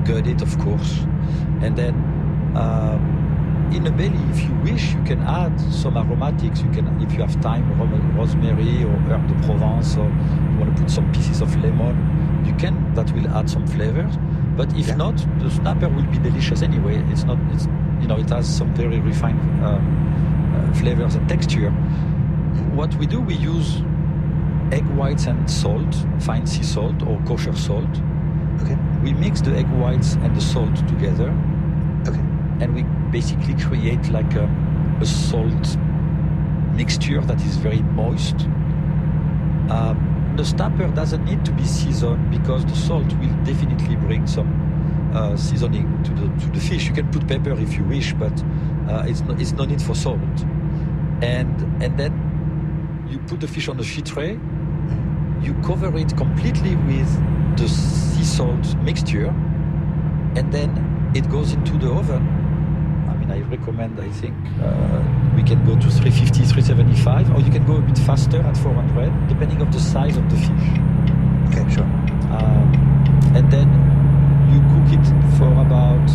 gut it, of course. And then in a belly, if you wish, you can add some aromatics. You can, if you have time, rosemary or herb de Provence, or you want to put some pieces of lemon, you can. That will add some flavors. But if not, the snapper will be delicious anyway. It has some very refined flavors and texture. What we do, we use egg whites and salt, fine sea salt or kosher salt. Okay. We mix the egg whites and the salt together. Okay. And we basically create like a salt mixture that is very moist. The snapper doesn't need to be seasoned because the salt will definitely bring some seasoning to the fish. You can put pepper if you wish, but it's no need for salt. And then you put the fish on the fish tray. You cover it completely with the sea salt mixture, and then it goes into the oven. I mean, I recommend, I think, we can go to 350, 375, or you can go a bit faster at 400, depending on the size of the fish. Okay, sure. And then you cook it for about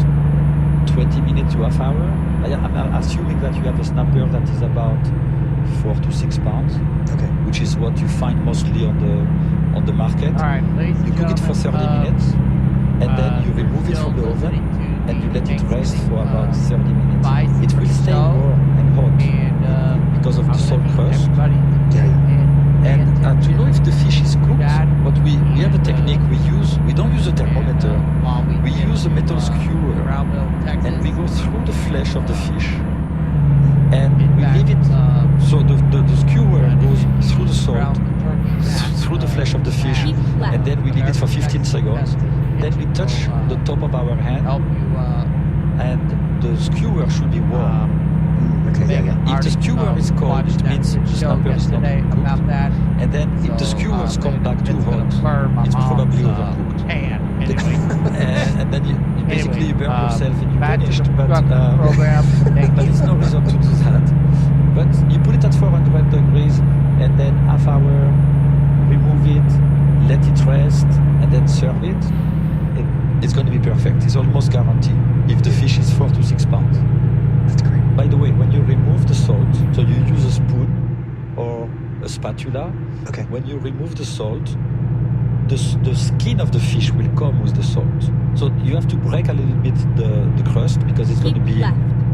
20 minutes to half hour. I'm assuming that you have a snapper that is about 4 to 6 pounds, okay, which is what you find mostly on the market. All right, you cook it for 30 minutes, and then you remove it from the oven, and you let it rest for about 30 minutes. It will stay warm and hot because of the salt crust. And to know if the fish is cooked, what we have a technique we use. We don't use a thermometer. We use a metal skewer, and we go through the flesh of the fish, and we leave it. So the skewer goes through the salt, through the flesh of the fish, and then we leave it for 15 seconds. Then we touch the top of our hand, and the skewer should be warm. If the skewer is cold, it means the snapper is not cooked. And then if the skewers come back too hot, it's probably overcooked. And then you basically burn yourself and you're punished, but it's no reason to do that. But you put it at 400 degrees, and then half hour, remove it, let it rest, and then serve it. It's going to be perfect. It's almost guaranteed if the fish is 4 to 6 pounds. That's great. By the way, when you remove the salt, so you use a spoon or a spatula. Okay. When you remove the salt, the skin of the fish will come with the salt. So you have to break a little bit the crust because it's going to be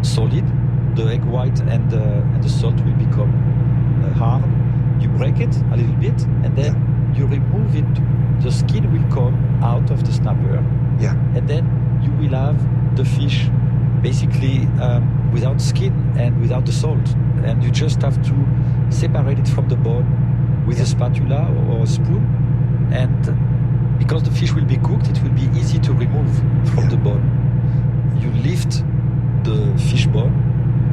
solid. The egg white and the salt will become hard. You break it a little bit, and then you remove it. The skin will come out of the snapper. Yeah. And then you will have the fish basically without skin and without the salt. And you just have to separate it from the bone with a spatula or a spoon. And because the fish will be cooked, it will be easy to remove from the bone. You lift the fish bone,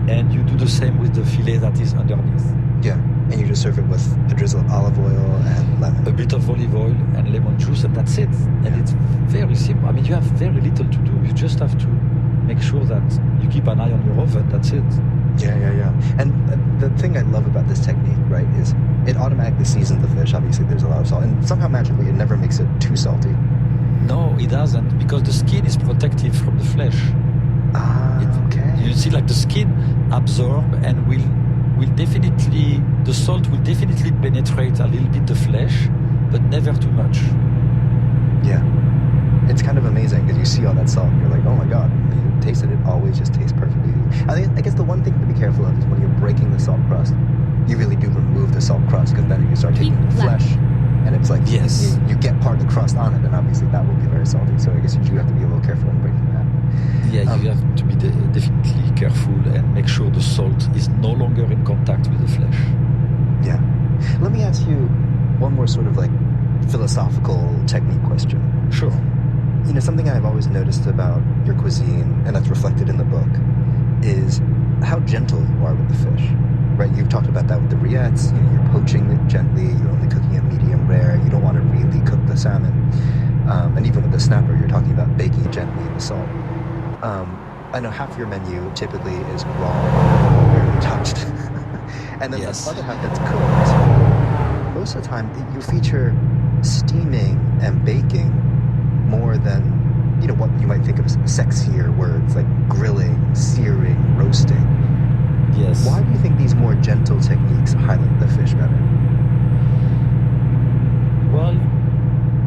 and you do the same with the fillet that is underneath. Yeah, and you just serve it with a drizzle of olive oil and lemon. A bit of olive oil and lemon juice, and that's it. And it's very simple. I mean, you have very little to do. You just have to make sure that you keep an eye on your oven. That's it. Yeah. And the thing I love about this technique right, is it automatically seasons the fish. Obviously, there's a lot of salt, and somehow magically it never makes it too salty. No, it doesn't, because the skin is protective from the flesh. Okay. You see, like the skin absorb and will definitely, the salt will definitely penetrate a little bit the flesh, but never too much. Yeah. It's kind of amazing because you see all that salt and you're like, oh my God. And you taste it, it always just tastes perfectly. I guess the one thing to be careful of is when you're breaking the salt crust, you really do remove the salt crust, because then if you start taking the flesh and it's like, yes, you get part of the crust on it, then obviously that will be very salty. So I guess you do have to be a little careful when breaking that. Yeah, you have to be definitely careful and make sure the salt is no longer in contact with the flesh. Yeah. Let me ask you one more sort of like philosophical technique question. Sure. You know, something I've always noticed about your cuisine, and that's reflected in the book, is how gentle you are with the fish, right? You've talked about that with the rillettes. You know, you're poaching it gently. You're only cooking it medium rare. You don't want to really cook the salmon. And even with the snapper, you're talking about baking it gently in the salt. I know half your menu typically is raw, barely touched. And then the other half that's cooked. Most of the time, you feature steaming and baking more than, you know, what you might think of as sexier words like grilling, searing, roasting. Yes. Why do you think these more gentle techniques highlight the fish better? Well,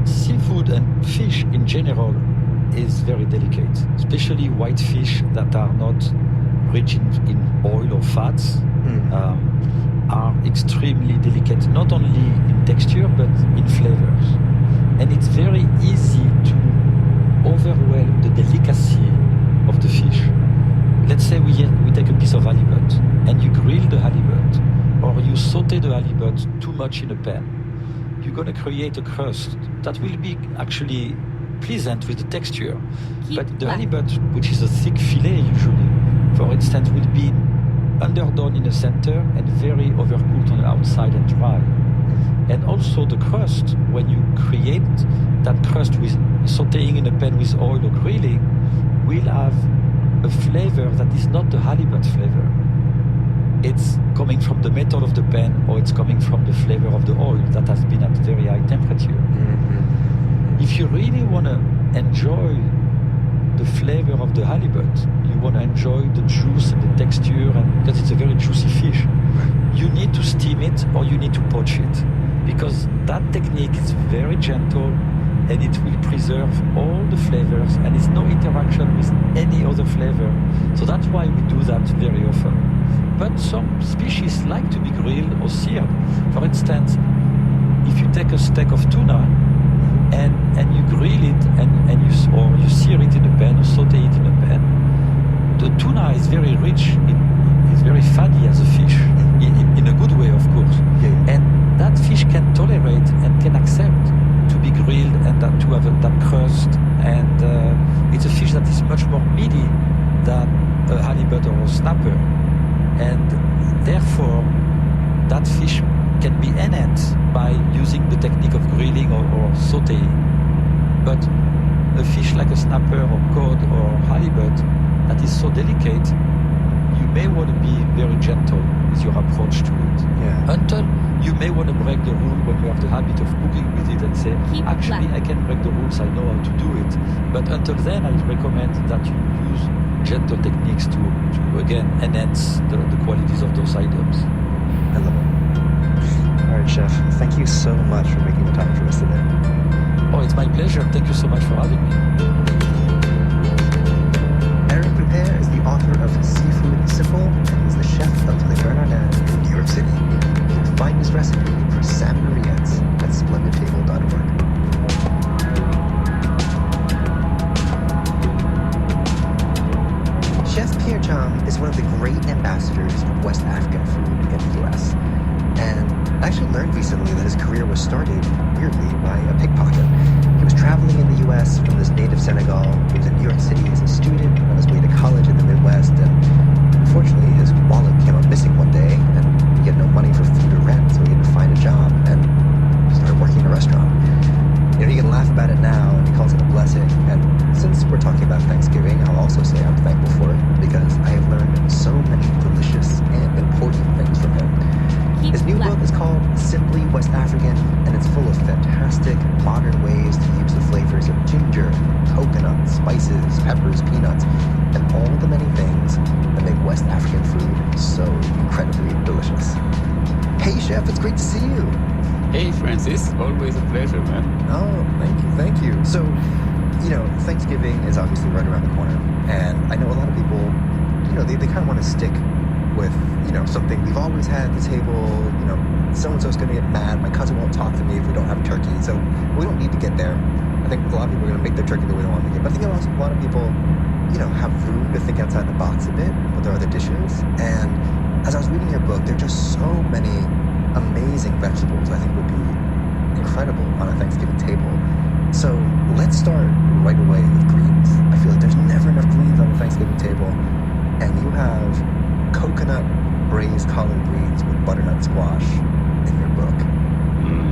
seafood and fish in general is very delicate, especially white fish that are not rich in oil or fats. Are extremely delicate, not only in texture but in flavors. And it's very easy to overwhelm the delicacy of the fish. Let's say we take a piece of halibut and you grill the halibut, or you saute the halibut too much in a pan. You're going to create a crust that will be actually pleasant with the texture. But the halibut, which is a thick fillet usually, for instance, will be underdone in the center and very overcooked on the outside and dry. And also the crust, when you create that crust with sauteing in a pan with oil or grilling, will have a flavor that is not the halibut flavor. It's coming from the metal of the pan, or it's coming from the flavor of the oil that has been at very high temperature. If you really want to enjoy the flavor of the halibut, you want to enjoy the juice and the texture, and because it's a very juicy fish, you need to steam it or you need to poach it, because that technique is very gentle and it will preserve all the flavors and it's no interaction with any other flavor. So that's why we do that very often. But some species like to be grilled or seared. For instance, if you take a steak of tuna and you grill it or you sear it in a pan or saute it in a pan, the tuna is very rich. It's very fatty as a fish, in a good way, of course. And that fish can tolerate and can accept to be grilled and to have that crust. And it's a fish that is much more meaty than a halibut or a snapper. And therefore, that fish can be enhanced by using the technique of grilling or sauteing. But a fish like a snapper or cod or halibut that is so delicate, you may want to be very gentle with your approach to it. Until you may want to break the rule when you have the habit of cooking with it and say, actually, I can break the rules, I know how to do it. But until then, I recommend that you use gentle techniques to again, enhance the qualities of those items. I love it. All right, Chef, thank you so much for making the time for us today. Oh, it's my pleasure. Thank you so much for having me. Eric Ripert is the author of Seafood Simple, and he's the chef of Le Bernardin in New York City. You can find his recipe for salmon rillettes at splendidtable.org. Chef Pierre Cham is one of the great ambassadors of West African food in the U.S. And I actually learned recently that his career was started, weirdly, by a pickpocket. He was traveling in the U.S. from his native Senegal. He was in New York City as a student on his way to college in the Midwest. And unfortunately, his wallet came up missing one day, and he had no money for food or rent, so he had to find a job and started working in a restaurant. You know, he can laugh about it now, and he calls it a blessing. And since we're talking about Thanksgiving, I'll also say I'm thankful for it, because I have learned so many delicious and important things from him. His new book book is called Simply West African, and it's full of fantastic modern ways to use the flavors of ginger, coconut, spices, peppers, peanuts, and all the many things that make West African food so incredibly delicious. Hey, Chef, it's great to see you. Hey, Francis. Always a pleasure, man. Oh, thank you. So, Thanksgiving is obviously right around the corner, and I know a lot of people, they kind of want to stick with, something we've always had at the table, so-and-so's going to get mad, my cousin won't talk to me if we don't have a turkey, so we don't need to get there. I think a lot of people are going to make their turkey the way they want to make it, but I think also a lot of people, have room to think outside the box a bit with their other dishes, and as I was reading your book, there are just so many amazing vegetables I think would be incredible on a Thanksgiving table. So let's start right away with greens. I feel like there's never enough greens on the Thanksgiving table, and you have coconut braised collard greens with butternut squash in your book.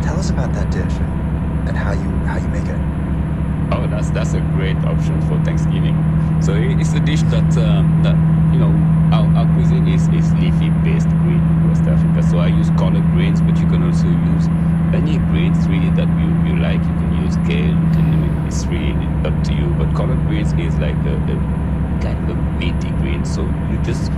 Tell us about that dish and how you make it. Oh, that's a great option for Thanksgiving. So it's a dish that our cuisine is leafy based green in West Africa. So I use collard greens, but you can also use any greens really that you like. You can use kale. It's really up to you. But collard greens is like a kind of a meaty green. So you just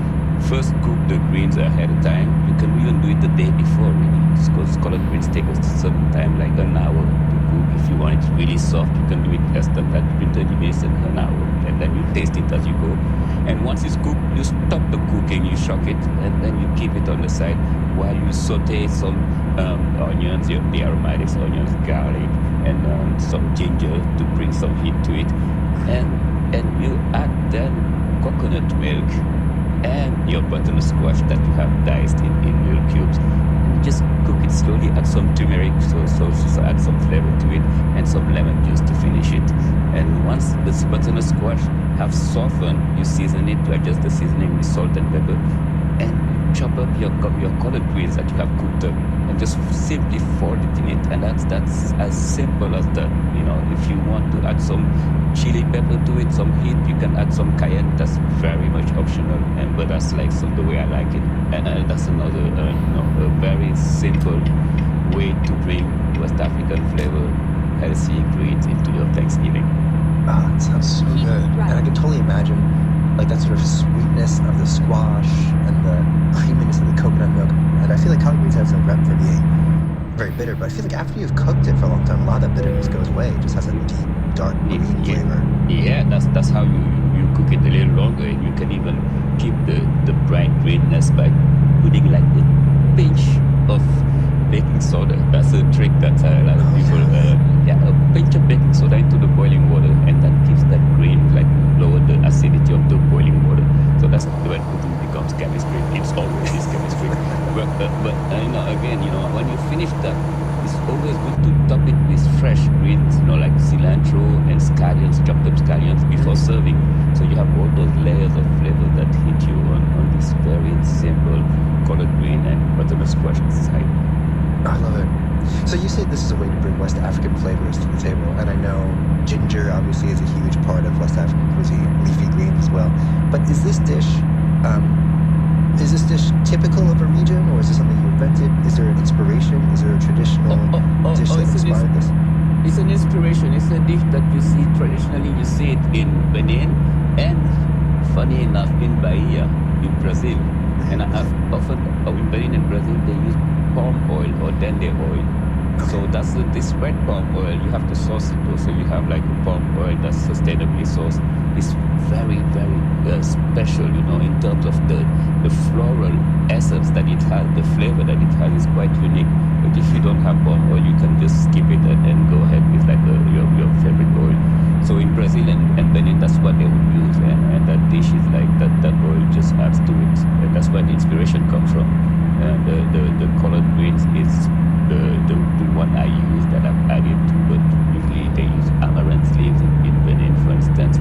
first cook the greens ahead of time. You can even do it the day before, really, because collard greens take a certain time, like an hour to cook. If you want it really soft, you can do it less than that, between 30 minutes and an hour, and then you taste it as you go. And once it's cooked, you stop the cooking, you shock it, and then you keep it on the side while you saute some onions, the aromatics, onions, garlic, and some ginger to bring some heat to it. And you add then coconut milk and your butternut squash that you have diced in little cubes. And just cook it slowly, add some turmeric, so add some flavor to it, and some lemon juice to finish it. And once the butternut squash have softened, you season it to adjust the seasoning with salt and pepper, and chop up your collard greens that you have cooked up, and just simply fold it in it. And that's as simple as that. If you want to add some chili pepper to it, some heat, you can add some cayenne. That's very much optional, but that's like the way I like it. And that's another, a very simple way to bring West African flavor, healthy greens into your Thanksgiving. It sounds so good. Right. And I can totally imagine like that sort of sweetness of the squash and the creaminess of the coconut milk. And I feel like collard greens have some rep for being very bitter, but I feel like after you've cooked it for a long time, a lot of that bitterness goes away. It just has a deep, dark green flavor. Yeah, that's how you cook it a little longer. You can even keep the bright greenness by putting like a pinch of baking soda. That's a trick that a lot of people, a pinch of baking soda into the boiling water, and that gives that green, like lower the acidity of the boiling water. So that's when cooking becomes chemistry. It's always this chemistry. But again, when you finish that, it's always good to top it with fresh greens, like cilantro and scallions, chopped up scallions before serving. So you have all those layers of flavor that hit you on this very simple collard green and butternut squash side. I love it. So you say this is a way to bring West African flavors to the table, and I know ginger obviously is a huge part of West African cuisine, leafy greens as well. But is this dish typical of a region, or is this something you invented? Is there an inspiration? Is there a traditional dish that inspired this? It's an inspiration. It's a dish that you see traditionally. You see it in Benin, and funny enough, in Bahia, in Brazil. And in Benin and Brazil, they use palm oil or dende oil. So that's this red palm oil. You have to source it though. So you have like a palm oil that's sustainably sourced. It's very, very special, in terms of the floral essence that it has. The flavor that it has is quite unique. But if you don't have palm oil, you can just skip it and go ahead with like your favorite oil. So in Brazil and Benin, that's what they would use, and that dish is like that oil just adds to it. And that's where the inspiration comes from. And the collard greens is the one I use that I've added to, but usually they use amaranth leaves in Benin, for instance,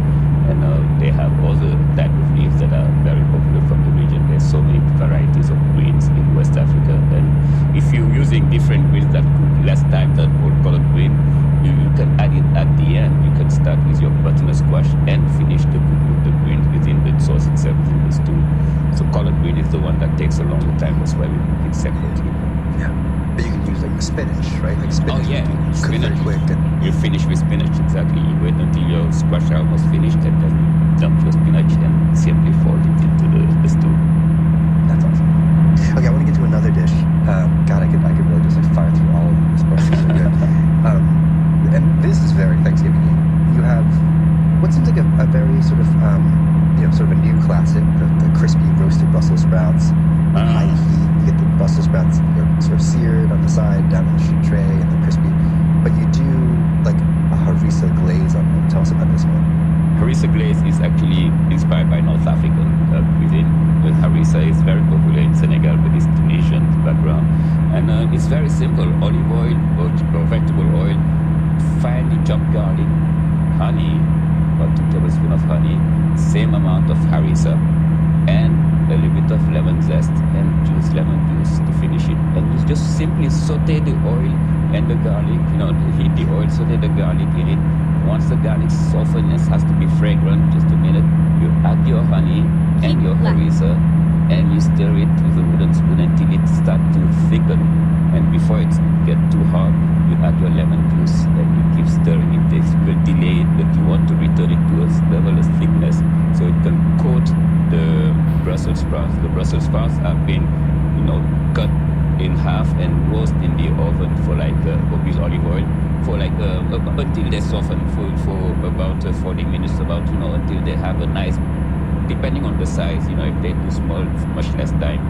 and they have other type of leaves that are very popular from the region. There's so many varieties of greens in West Africa, and if you're using different greens that cook less time than whole collard green, you can add it at the end. You can start with your butternut squash and finish the cooking of the greens within the sauce itself, within the stew. So collard green is the one that takes a longer time. That's why we cook it separately. Yeah. spinach, right? Like spinach. Oh yeah, cook spinach. very quick. You finish with spinach, exactly. You wait until your squash are almost finished, and then dump your spinach and simply fold it into the stew. That's awesome. Okay, I want to get to another dish. God, I could really just like fire through all of them. This part is so good. And this is very Thanksgiving-y. You have what seems like a very sort of sort of a new classic, the crispy roasted Brussels sprouts, high heat. You get the Brussels sprouts sort of seared on the side, down in the sheet tray, and they're crispy. But you do like a harissa glaze on them. Tell us about this one. Harissa glaze is actually inspired by North African cuisine. Harissa is very popular in Senegal, but it's Tunisian background. And it's very simple. Olive oil or vegetable oil, finely chopped garlic, honey, about 2 tablespoons of honey, same amount of harissa, and a little bit of lemon zest and lemon juice to finish it. And you just simply saute the oil and the garlic, heat the oil, saute the garlic in it. Once the garlic softens, has to be fragrant, just a minute, you add your honey and your harissa, and you stir it with a wooden spoon until it starts to thicken. And before it gets too hot, you add your lemon juice and you keep stirring it. It will delay it, but you want to return it to a level of thickness so it can coat the Brussels sprouts. The Brussels sprouts have been, cut in half and roast in the oven for with olive oil for until they soften for about 40 minutes, until they have a nice, depending on the size, if they're too small, much less time.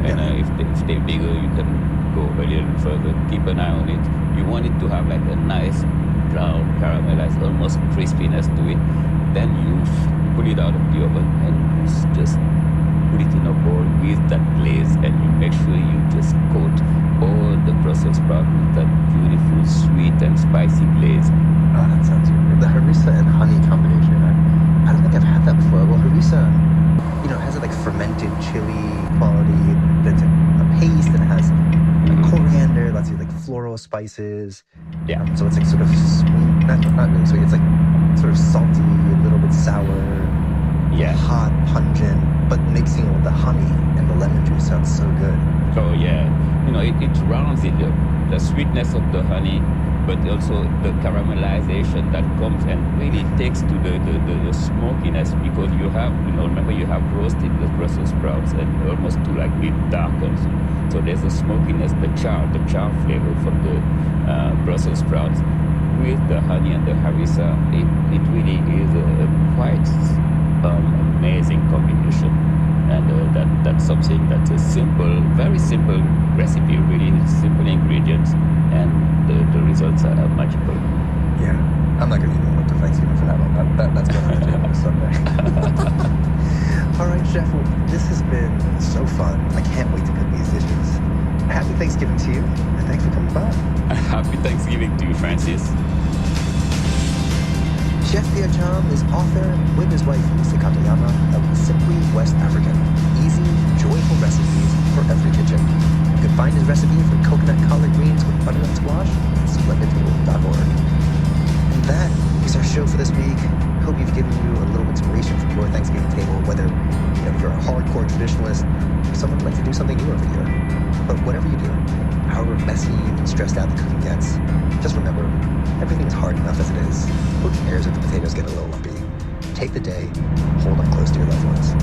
And if they're bigger, you can go a little further. Keep an eye on it. You want it to have like a nice brown, caramelized, almost crispiness to it. Then you pull it out of the oven and just put it in a bowl with that glaze, and you make sure you just coat all the Brussels sprout with that beautiful, sweet and spicy glaze. Oh, that sounds good. The harissa and honey combination, I don't think I've had that before. Well, harissa, has like fermented chili quality. That's a paste, and it has coriander, lots of like floral spices. Yeah. So it's like sort of sweet, not really sweet. It's like sort of salty, a little bit sour. Yeah. Hot, pungent, but mixing with the honey and the lemon juice sounds so good. Oh yeah. It rounds it up. The sweetness of the honey, but also the caramelization that comes and really takes to the smokiness, because you have, remember you have roasted the Brussels sprouts and almost to like be darkened. So there's a smokiness, the char flavor from the Brussels sprouts with the honey and the harissa. It really is a quite amazing combination. And that's something that's a simple, very simple recipe, really simple ingredients, and the results are magical. Yeah, I'm not going to even look to Thanksgiving for that one. That's going to happen on Sunday. All right, Chef, well, this has been so fun. I can't wait to cook these dishes. Happy Thanksgiving to you, and thanks for coming by. Happy Thanksgiving to you, Francis. Chef Pierre Cham is author with his wife Lisa Katayama of Simply West African, easy, joyful recipes for every kitchen. You can find his recipe for coconut collard greens with butternut squash at splendidfood.org. And that is our show for this week. Hope you've given you a little inspiration for your Thanksgiving table, whether you're a hardcore traditionalist or someone who likes to do something new every year. But whatever you do, however messy and stressed out the cooking gets, just remember, everything is hard enough as it is. Who cares if the potatoes get a little lumpy? Take the day, hold on close to your loved ones.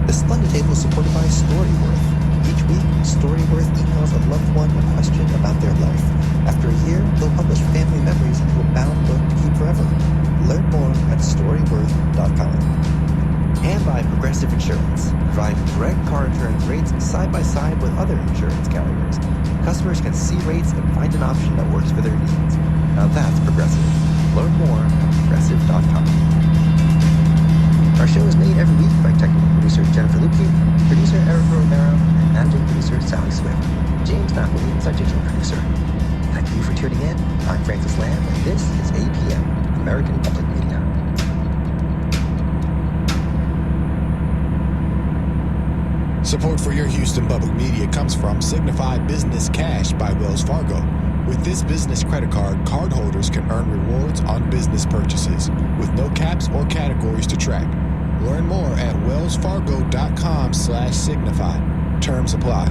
The Splendid Table is supported by Storyworth. Each week, Storyworth emails a loved one a question about their life. After a year, they'll publish family memories into a bound book to keep forever. Learn more at storyworth.com. And by Progressive Insurance. Provide direct car insurance rates side by side with other insurance carriers. Customers can see rates and find an option that works for their needs. Now that's Progressive. Learn more at progressive.com. Our show is made every week by technical producer Jennifer Lupke, producer Erica Romero, and managing producer Sally Swift. James Napoli is our digital producer. Thank you for tuning in. I'm Francis Lamb, and this is APM, American Public Media. Support for your Houston Public Media comes from Signify Business Cash by Wells Fargo. With this business credit card, cardholders can earn rewards on business purchases with no caps or categories to track. Learn more at wellsfargo.com/signify. Terms apply.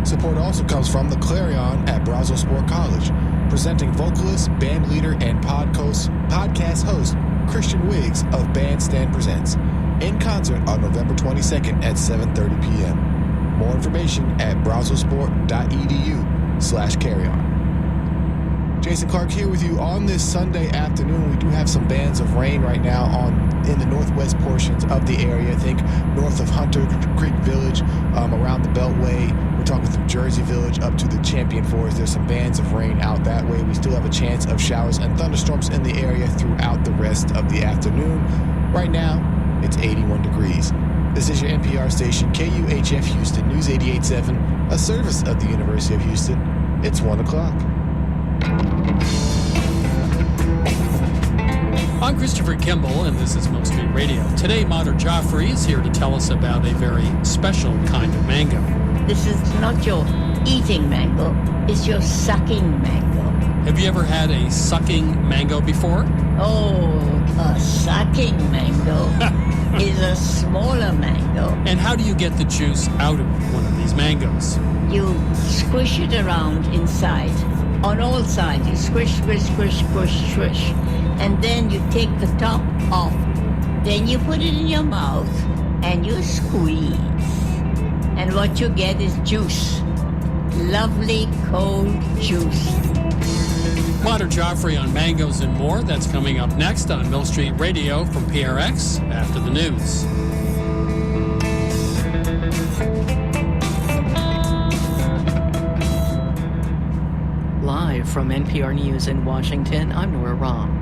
Support also comes from the Clarion at Brazo Sport College, presenting vocalist, band leader, and podcast host Christian Wiggs of Bandstand Presents, in concert on November 22nd at 7:30 p.m. More information at brazosport.edu/carryon. Jason Clark here with you on this Sunday afternoon. We do have some bands of rain right now in the northwest portions of the area. I think north of Hunter Creek Village, around the Beltway. We're talking through Jersey Village up to the Champion Forest. There's some bands of rain out that way. We still have a chance of showers and thunderstorms in the area throughout the rest of the afternoon. Right now, it's 81 degrees. This is your NPR station, KUHF Houston, News 88.7, a service of the University of Houston. It's 1 o'clock. I'm Christopher Kimball, and this is Milk Street Radio. Today, Madhur Jaffrey is here to tell us about a very special kind of mango. This is not your eating mango, it's your sucking mango. Have you ever had a sucking mango before? Oh, a sucking mango is a smaller mango. And how do you get the juice out of one of these mangoes? You squish it around inside. On all sides, you squish, squish, squish, squish, squish. And then you take the top off. Then you put it in your mouth and you squeeze. And what you get is juice. Lovely cold juice. Madhur Jaffrey on mangoes and more. That's coming up next on Mill Street Radio from PRX after the news. Live from NPR News in Washington, I'm Nora Rahm.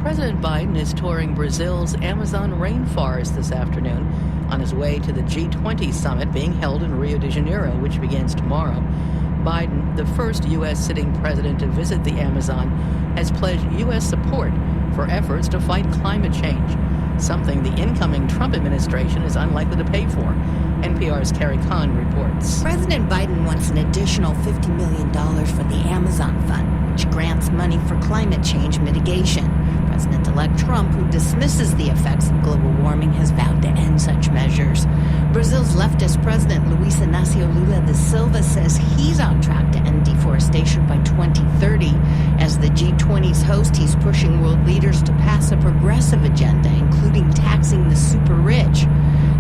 President Biden is touring Brazil's Amazon rainforest this afternoon on his way to the G20 summit being held in Rio de Janeiro, which begins tomorrow. Biden, the first U.S. sitting president to visit the Amazon, has pledged U.S. support for efforts to fight climate change, something the incoming Trump administration is unlikely to pay for. NPR's Carrie Kahn reports. President Biden wants an additional $50 million for the Amazon Fund, which grants money for climate change mitigation. President-elect Trump, who dismisses the effects of global warming, has vowed to end such measures. Brazil's leftist president, Luiz Inácio Lula da Silva, says he's on track to end deforestation by 2030. As the G20's host, he's pushing world leaders to pass a progressive agenda, including taxing the super rich.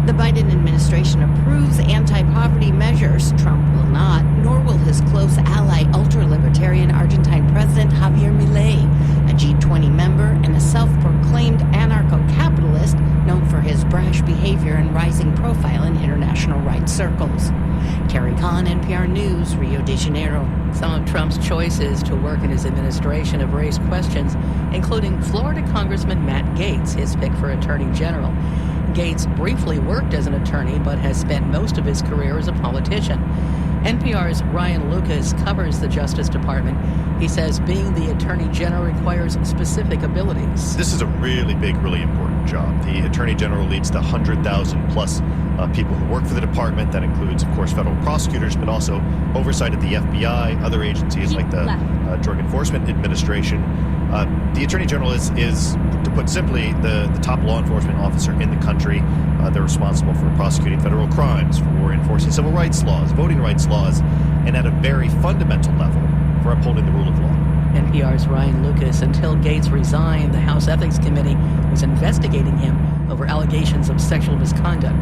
The Biden administration approves anti-poverty measures. Trump will not, nor will his close ally, ultra-libertarian Argentine President Javier Milei, a G20 member and a self-proclaimed anarcho-capitalist known for his brash behavior and rising profile in international rights circles. Carrie Kahn, NPR News, Rio de Janeiro. Some of Trump's choices to work in his administration have raised questions, including Florida Congressman Matt Gaetz, his pick for Attorney General. Gaetz briefly worked as an attorney, but has spent most of his career as a politician. NPR's Ryan Lucas covers the Justice Department. He says being the Attorney General requires specific abilities. This is a really big, really important job. The Attorney General leads the 100,000 plus people who work for the department. That includes, of course, federal prosecutors, but also oversight of the FBI, other agencies like the Drug Enforcement Administration. The Attorney General is, to put simply, the top law enforcement officer in the country. They're responsible for prosecuting federal crimes, for enforcing civil rights laws, voting rights laws, and at a very fundamental level, for upholding the rule of law. NPR's Ryan Lucas. Until Gaetz resigned, the House Ethics Committee was investigating him over allegations of sexual misconduct.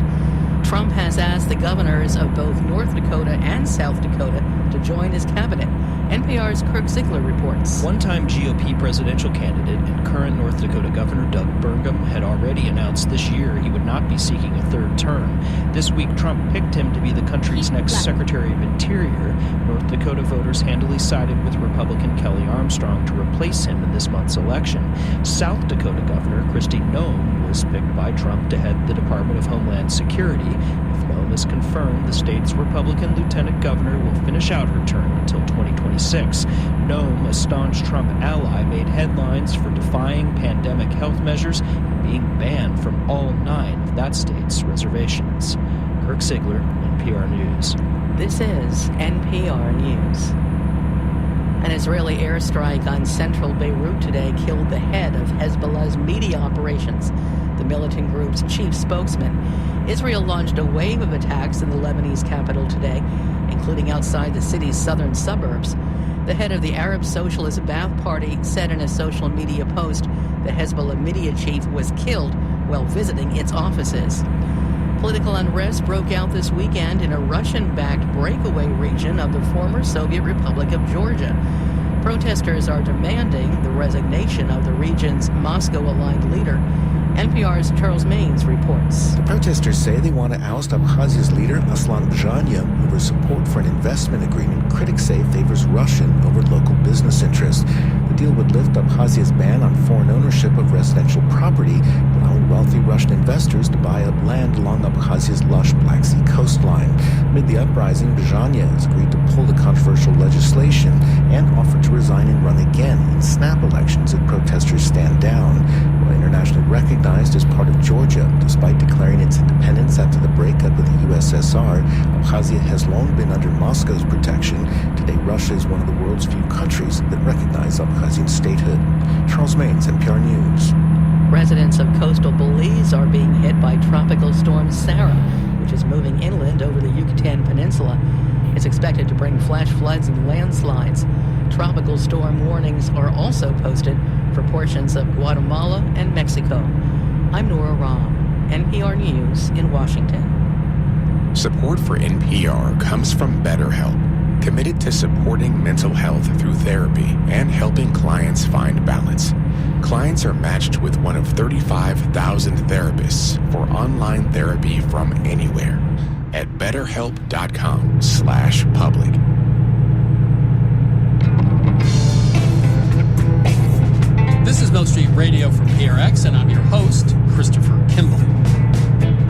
Trump has asked the governors of both North Dakota and South Dakota to join his cabinet. NPR's Kirk Ziegler reports. One-time GOP presidential candidate and current North Dakota Governor Doug Burgum had already announced this year he would not be seeking a third term. This week, Trump picked him to be the country's next Secretary of Interior. North Dakota voters handily sided with Republican Kelly Armstrong to replace him in this month's election. South Dakota Governor Kristi Noem was picked by Trump to head the Department of Homeland Security. If Noem is confirmed, the state's Republican lieutenant governor will finish out her term until 2026. Noem, a staunch Trump ally, made headlines for defying pandemic health measures and being banned from all 9 of that state's reservations. Kirk Ziegler, NPR News. This is NPR News. An Israeli airstrike on central Beirut today killed the head of Hezbollah's media operations, the militant group's chief spokesman. Israel launched a wave of attacks in the Lebanese capital today, including including outside the city's southern suburbs. The head of the Arab Socialist Ba'ath Party said in a social media post the Hezbollah media chief was killed while visiting its offices. Political unrest broke out this weekend in a Russian-backed breakaway region of the former Soviet Republic of Georgia. Protesters are demanding the resignation of the region's Moscow-aligned leader. NPR's Charles Maines reports. The protesters say they want to oust Abkhazia's leader, Aslan Bzhanya, over support for an investment agreement critics say favors Russian over local business interests. The deal would lift Abkhazia's ban on foreign ownership of residential property, allowing wealthy Russian investors to buy up land along Abkhazia's lush Black Sea coastline. Amid the uprising, Bzhanya has agreed to pull the controversial legislation and offered to resign and run again in snap elections if protesters stand down. While internationally recognized as part of Georgia, despite declaring its independence after the breakup of the USSR, Abkhazia has long been under Moscow's protection. Today, Russia is one of the world's few countries that recognize Abkhazian statehood. Charles Maines, NPR News. Residents of coastal Belize are being hit by Tropical Storm Sarah, which is moving inland over the Yucatan Peninsula. It's expected to bring flash floods and landslides. Tropical storm warnings are also posted for portions of Guatemala and Mexico. I'm Nora Rahm, NPR News in Washington. Support for NPR comes from BetterHelp, committed to supporting mental health through therapy and helping clients find balance. Clients are matched with one of 35,000 therapists for online therapy from anywhere at betterhelp.com/public. This is Milk Street Radio from PRX, and I'm your host, Christopher Kimball.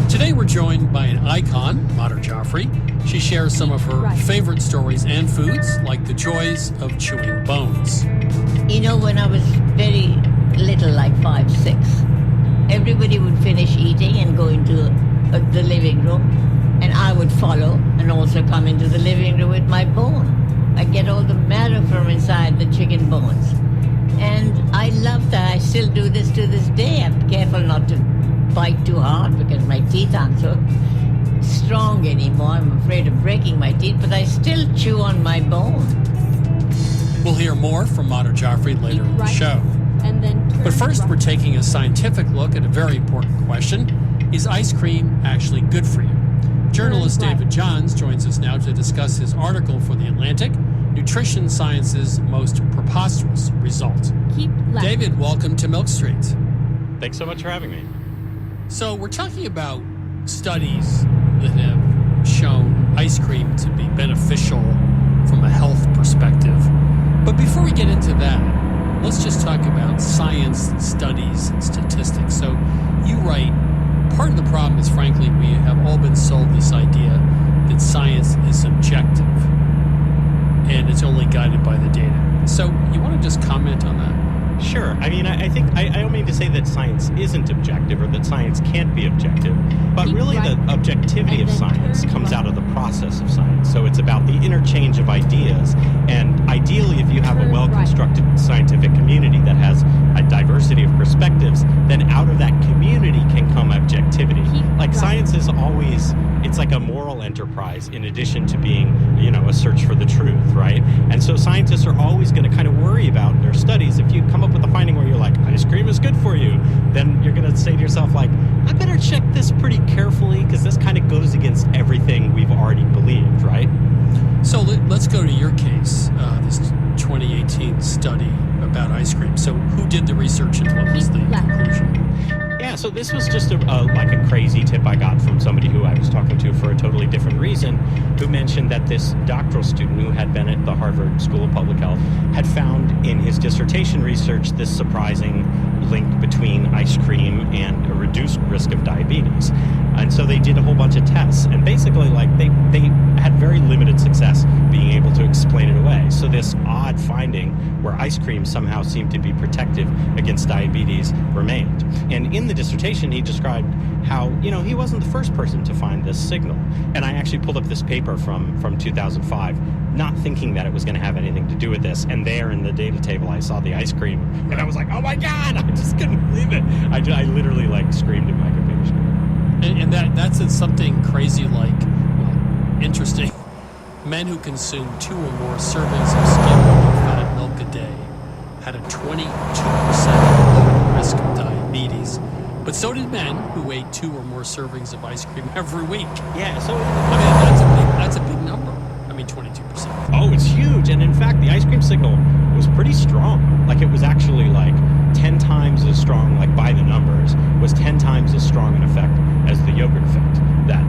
Today we're joined by an icon, Madhur Jaffrey. She shares some of her favorite stories and foods, like the joys of chewing bones. You know, when I was very little, like 5, 6, everybody would finish eating and go into the living room, and I would follow and also come into the living room with my bone. I'd get all the marrow from inside the chicken bones. And I love that. I still do this to this day. I'm careful not to bite too hard because my teeth aren't so strong anymore. I'm afraid of breaking my teeth, but I still chew on my bone. We'll hear more from Madhur Jaffrey later in the show. But first, we're taking a scientific look at a very important question. Is ice cream actually good for you? Journalist David Johns joins us now to discuss his article for The Atlantic, Nutrition Science's Most Preposterous Result. David, welcome to Milk Street. Thanks so much for having me. So we're talking about studies that have shown ice cream to be beneficial from a health perspective. But before we get into that, let's just talk about science, studies, and statistics. So you write, part of the problem is, frankly, we have all been sold this idea that science is subjective and it's only guided by the data. So you want to just comment on that? Sure. I mean, I think I don't mean to say that science isn't objective or that science can't be objective, but really the objectivity of science comes out of the process of science. So it's about the interchange of ideas. And ideally, if you have a well-constructed scientific community that has a diversity of perspectives, then out of that community can come objectivity. Like science is always, it's like a moral enterprise in addition to being, you know, a search for the truth, right? And so scientists are always going to kind of worry about their studies. If you come up with a finding where you're like, ice cream is good for you, then you're going to say to yourself, like, I better check this pretty carefully because this kind of goes against everything we've already believed, right? So let's go to your case, this 2018 study about ice cream. So who did the research and what was the conclusion? Yeah, so this was just like a crazy tip I got from somebody who I was talking to for a totally different reason, who mentioned that this doctoral student who had been at the Harvard School of Public Health had found in his dissertation research this surprising link between ice cream and a reduced risk of diabetes. And so they did a whole bunch of tests, and basically, like, they had very limited success being able to explain it away. So this odd finding where ice cream somehow seemed to be protective against diabetes remained. And in the dissertation, he described how, you know, he wasn't the first person to find this signal. And I actually pulled up this paper from 2005, not thinking that it was going to have anything to do with this. And there in the data table, I saw the ice cream, and I was like, oh my God, I just couldn't believe it. I literally, like, screamed at my computer screen. And that's something crazy, like, interesting. men who consume 2 or more servings of skim-fed milk a day had a 22% lower risk of diabetes. But so did men who ate 2 or more servings of ice cream every week. Yeah, so I mean, that's a big number. I mean, 22%. Oh, it's huge. And in fact, the ice cream signal was pretty strong. Like, it was actually like 10 times as strong, like by the numbers, was 10 times as strong an effect as the yogurt effect that,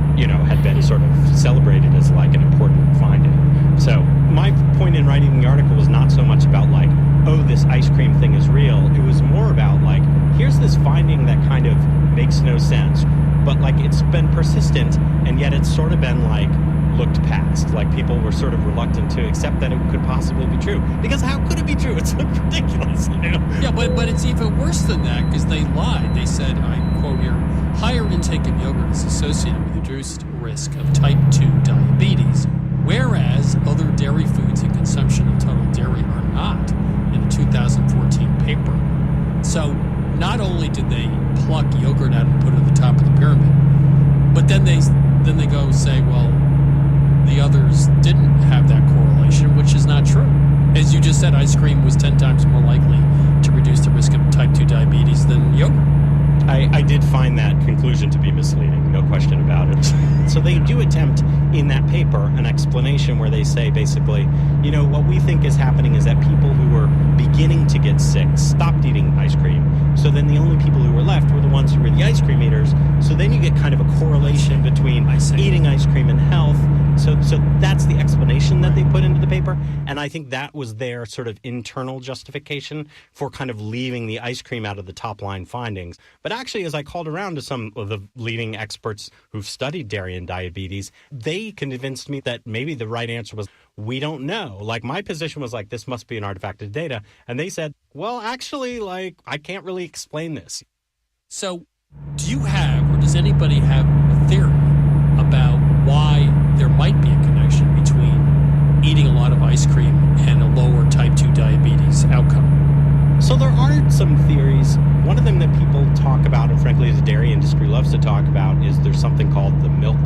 had been sort of celebrated as like an important finding. So my point in writing the article was not so much about like, oh, this ice cream thing is real. It was more about like, here's this finding that kind of makes no sense, but like it's been persistent, and yet it's sort of been like looked past. Like people were sort of reluctant to accept that it could possibly be true. Because how could it be true? It's ridiculous, Yeah, but it's even worse than that, because they lied. They said, I quote here, higher intake of yogurt is associated with reduced risk of type 2 diabetes, whereas other dairy foods and consumption of total dairy are not, in a 2014 paper. So not only did they pluck yogurt out and put it at the top of the pyramid, but then they go say, well, the others didn't have that correlation, which is not true. As you just said, ice cream was 10 times more likely to reduce the risk of type 2 diabetes than yogurt. I did find that conclusion to be misleading, no question about it. So they do attempt in that paper an explanation where they say basically, what we think is happening is that people who were beginning to get sick stopped eating ice cream. So then the only people who were left were the ones who were the ice cream eaters. So then you get kind of a correlation between eating ice cream and health. So that's the explanation that they put into the paper. And I think that was their sort of internal justification for kind of leaving the ice cream out of the top line findings. But actually, as I called around to some of the leading experts who've studied dairy and diabetes, they convinced me that maybe the right answer was, we don't know. Like, my position was like, this must be an artifact of data. And they said, well, actually, like, I can't really explain this. So do you have, or does anybody have a theory about why there might be a connection between eating a lot of ice cream and a lower type 2 diabetes outcome? So there are some theories. One of them that people talk about, and frankly the dairy industry loves to talk about, is there's something called the milk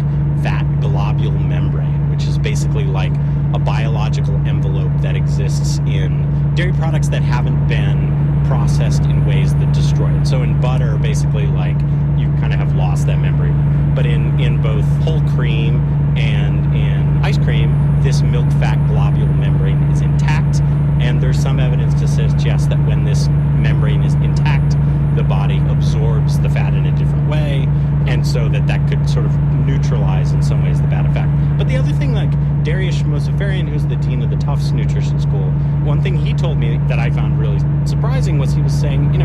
fat globule membrane, which is basically like a biological envelope that exists in dairy products that haven't been processed in ways that destroy it. So in butter, basically, like, you kind of have lost that membrane. But in both whole cream and in ice cream, this milk fat globule membrane is intact. And there's some evidence to suggest that when this membrane is intact, the body absorbs the fat in a different way, and so that could sort of neutralize in some ways the bad effect. But the other thing, like Dariusz Mosafarian, who's the dean of the Tufts Nutrition School, one thing he told me that I found really surprising was he was saying,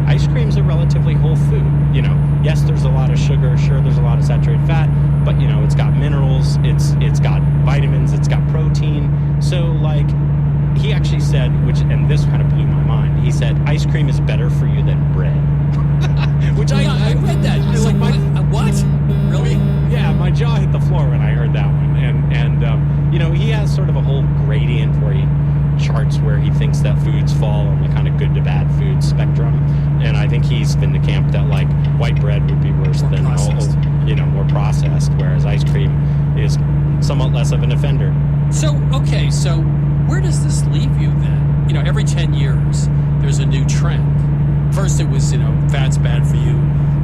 ice cream's a relatively whole food. Yes, there's a lot of sugar, sure, there's a lot of saturated fat, but it's got minerals, it's got vitamins, it's got protein. So like, he actually said, and this kind of blew my mind, he said, ice cream is better for you than bread. Which I read that. I was like, what? Really? Yeah, my jaw hit the floor when I heard that one. And he has sort of a whole gradient where he charts where he thinks that foods fall on the kind of good to bad food spectrum. And I think he's in the camp that, like, white bread would be worse than more processed, whereas ice cream is somewhat less of an offender. So where does this leave you then? Every 10 years, there's a new trend. First it was, fat's bad for you.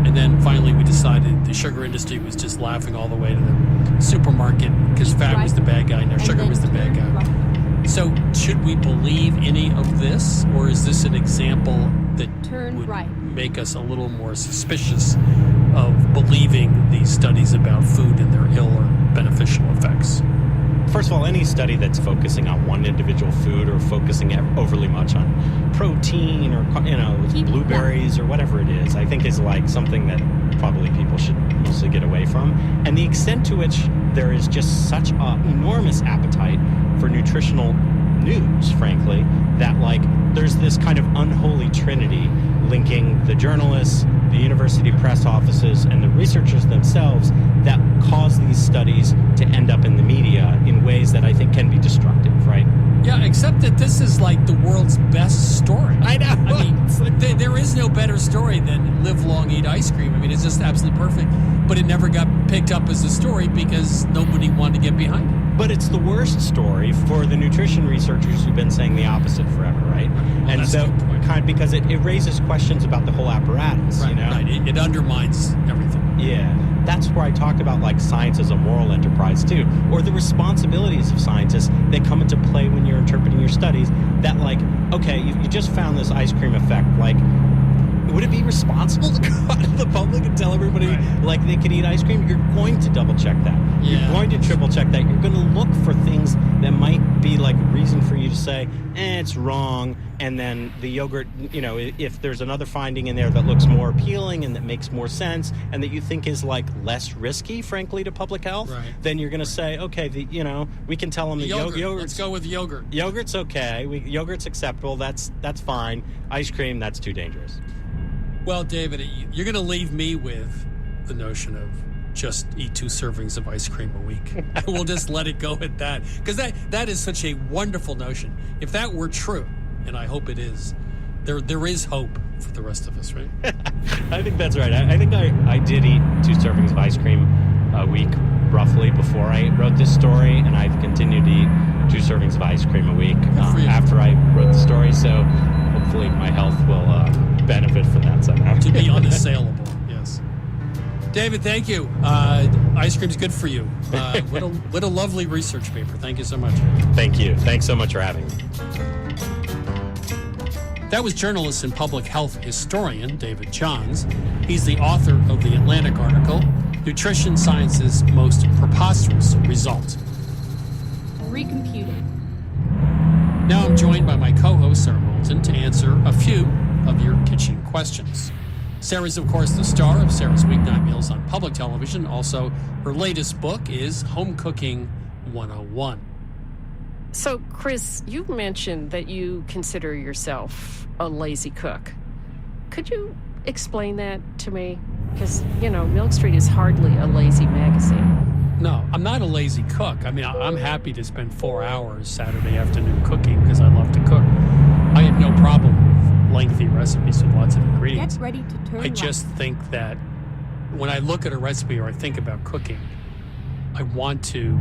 And then finally we decided the sugar industry was just laughing all the way to the supermarket because fat was the bad guy. Now sugar was the bad guy. So should we believe any of this? Or is this an example that would make us a little more suspicious of believing these studies about food and their ill or beneficial effects? First of all, any study that's focusing on one individual food or focusing overly much on protein or, blueberries or whatever it is, I think is like something that probably people should mostly get away from. And the extent to which there is just such an enormous appetite for nutritional news, frankly, that like there's this kind of unholy trinity linking the journalists, the university press offices, and the researchers themselves that cause these studies to end up in the media in ways that I think can be destructive, right? Yeah, except that this is like the world's best story. I know. I mean, there is no better story than Live Long, Eat Ice Cream. I mean, it's just absolutely perfect. But it never got picked up as a story because nobody wanted to get behind it. But it's the worst story for the nutrition researchers who've been saying the opposite forever, right? Well, and so, kind of because it raises questions about the whole apparatus, right, you know? Right, it undermines everything. Yeah, that's where I talk about like science as a moral enterprise too, or the responsibilities of scientists that come into play when you're interpreting your studies. That like, okay, you just found this ice cream effect, like, would it be responsible to go out to the public and tell everybody like they could eat ice cream? You're going to double check that. Yeah. You're going to triple check that. You're going to look for things that might be like reason for you to say, it's wrong. And then the yogurt, you know, if there's another finding in there that looks more appealing and that makes more sense and that you think is like less risky, frankly, to public health, then you're going to say, okay, we can tell them the yogurt. Let's go with yogurt. Yogurt's okay. Yogurt's acceptable. That's fine. Ice cream, that's too dangerous. Well, David, you're going to leave me with the notion of just eat 2 servings of ice cream a week. We'll just let it go at that. Because that is such a wonderful notion. If that were true, and I hope it is, there is hope for the rest of us, right? I think that's right. I think I did eat 2 servings of ice cream a week, roughly, before I wrote this story, and I've continued to eat 2 servings of ice cream a week after I wrote the story. So hopefully my health will benefit from that somehow. To be unassailable, yes. David, thank you. Ice cream's good for you. What a lovely research paper. Thank you so much. Thank you. Thanks so much for having me. That was journalist and public health historian David Johns. He's the author of the Atlantic article, Nutrition Science's Most Preposterous Result. Recomputing. Now I'm joined by my co-host, Sarah Moulton, to answer a few of your kitchen questions. Sarah's, of course, the star of Sarah's Weeknight Meals on public television. Also, her latest book is Home Cooking 101. So, Chris, you mentioned that you consider yourself a lazy cook. Could you explain that to me? Because, Milk Street is hardly a lazy magazine. No, I'm not a lazy cook. I mean, I'm happy to spend 4 hours Saturday afternoon cooking because I love to cook. I have no problem with lengthy recipes with lots of ingredients. Get ready to turn I just think that when I look at a recipe or I think about cooking, I want to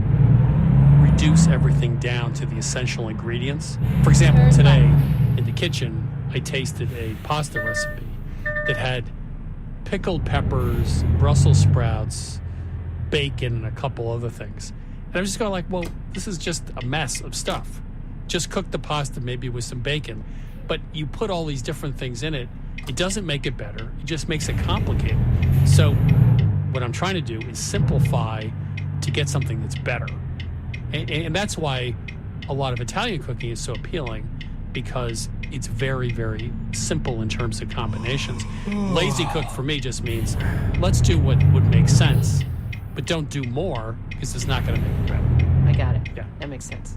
reduce everything down to the essential ingredients. For example, today in the kitchen, I tasted a pasta recipe that had pickled peppers, Brussels sprouts, bacon, and a couple other things. And I'm just going like, well, this is just a mess of stuff. Just cook the pasta maybe with some bacon. But you put all these different things in it, it doesn't make it better. It just makes it complicated. So what I'm trying to do is simplify to get something that's better. And that's why a lot of Italian cooking is so appealing, because it's very, very simple in terms of combinations. Lazy cook for me just means let's do what would make sense, but don't do more because it's not going to make it better. I got it. Yeah. That makes sense.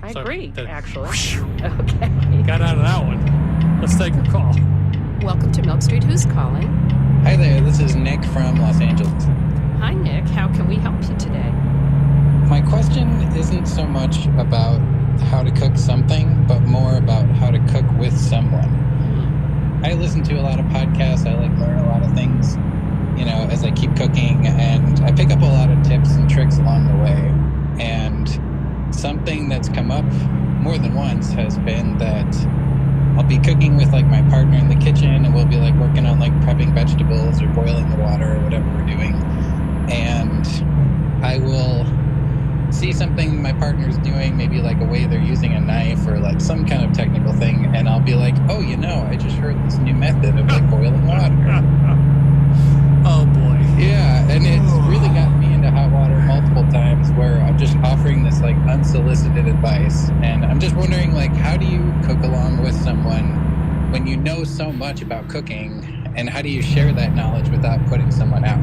I So agree, that- actually. Whoosh. Okay. Got out of that one. Let's take a call. Welcome to Milk Street. Who's calling? Hi there, this is Nick from Los Angeles. Hi, Nick. How can we help you today? My question isn't so much about how to cook something, but more about how to cook with someone. I listen to a lot of podcasts. I learn a lot of things, as I keep cooking, and I pick up a lot of tips and tricks along the way. And something that's come up more than once has been that I'll be cooking with my partner in the kitchen, and we'll be working on prepping vegetables or boiling the water or whatever we're doing. And I will see something my partner's doing, maybe a way they're using a knife or some kind of technical thing, and I'll be like, oh, I just heard this new method of boiling water. Oh boy. Yeah, and it's really gotten me into hot water multiple times where I'm just offering this unsolicited advice, and I'm just wondering how do you cook along with someone when you know so much about cooking, and how do you share that knowledge without putting someone out?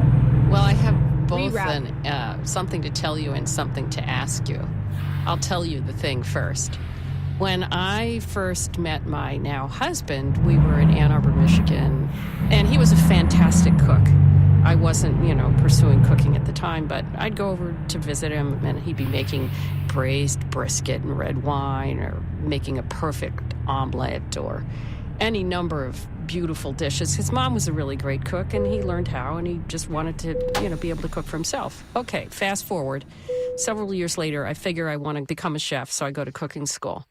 Well, I have both something to tell you and something to ask you. I'll tell you the thing first. When I first met my now husband, we were in Ann Arbor, Michigan, and he was a fantastic cook. I wasn't, pursuing cooking at the time, but I'd go over to visit him, and he'd be making braised brisket and red wine, or making a perfect omelet, or any number of beautiful dishes. His mom was a really great cook, and he learned how, and he just wanted to, be able to cook for himself. Okay, fast forward. Several years later, I figure I want to become a chef, so I go to cooking school.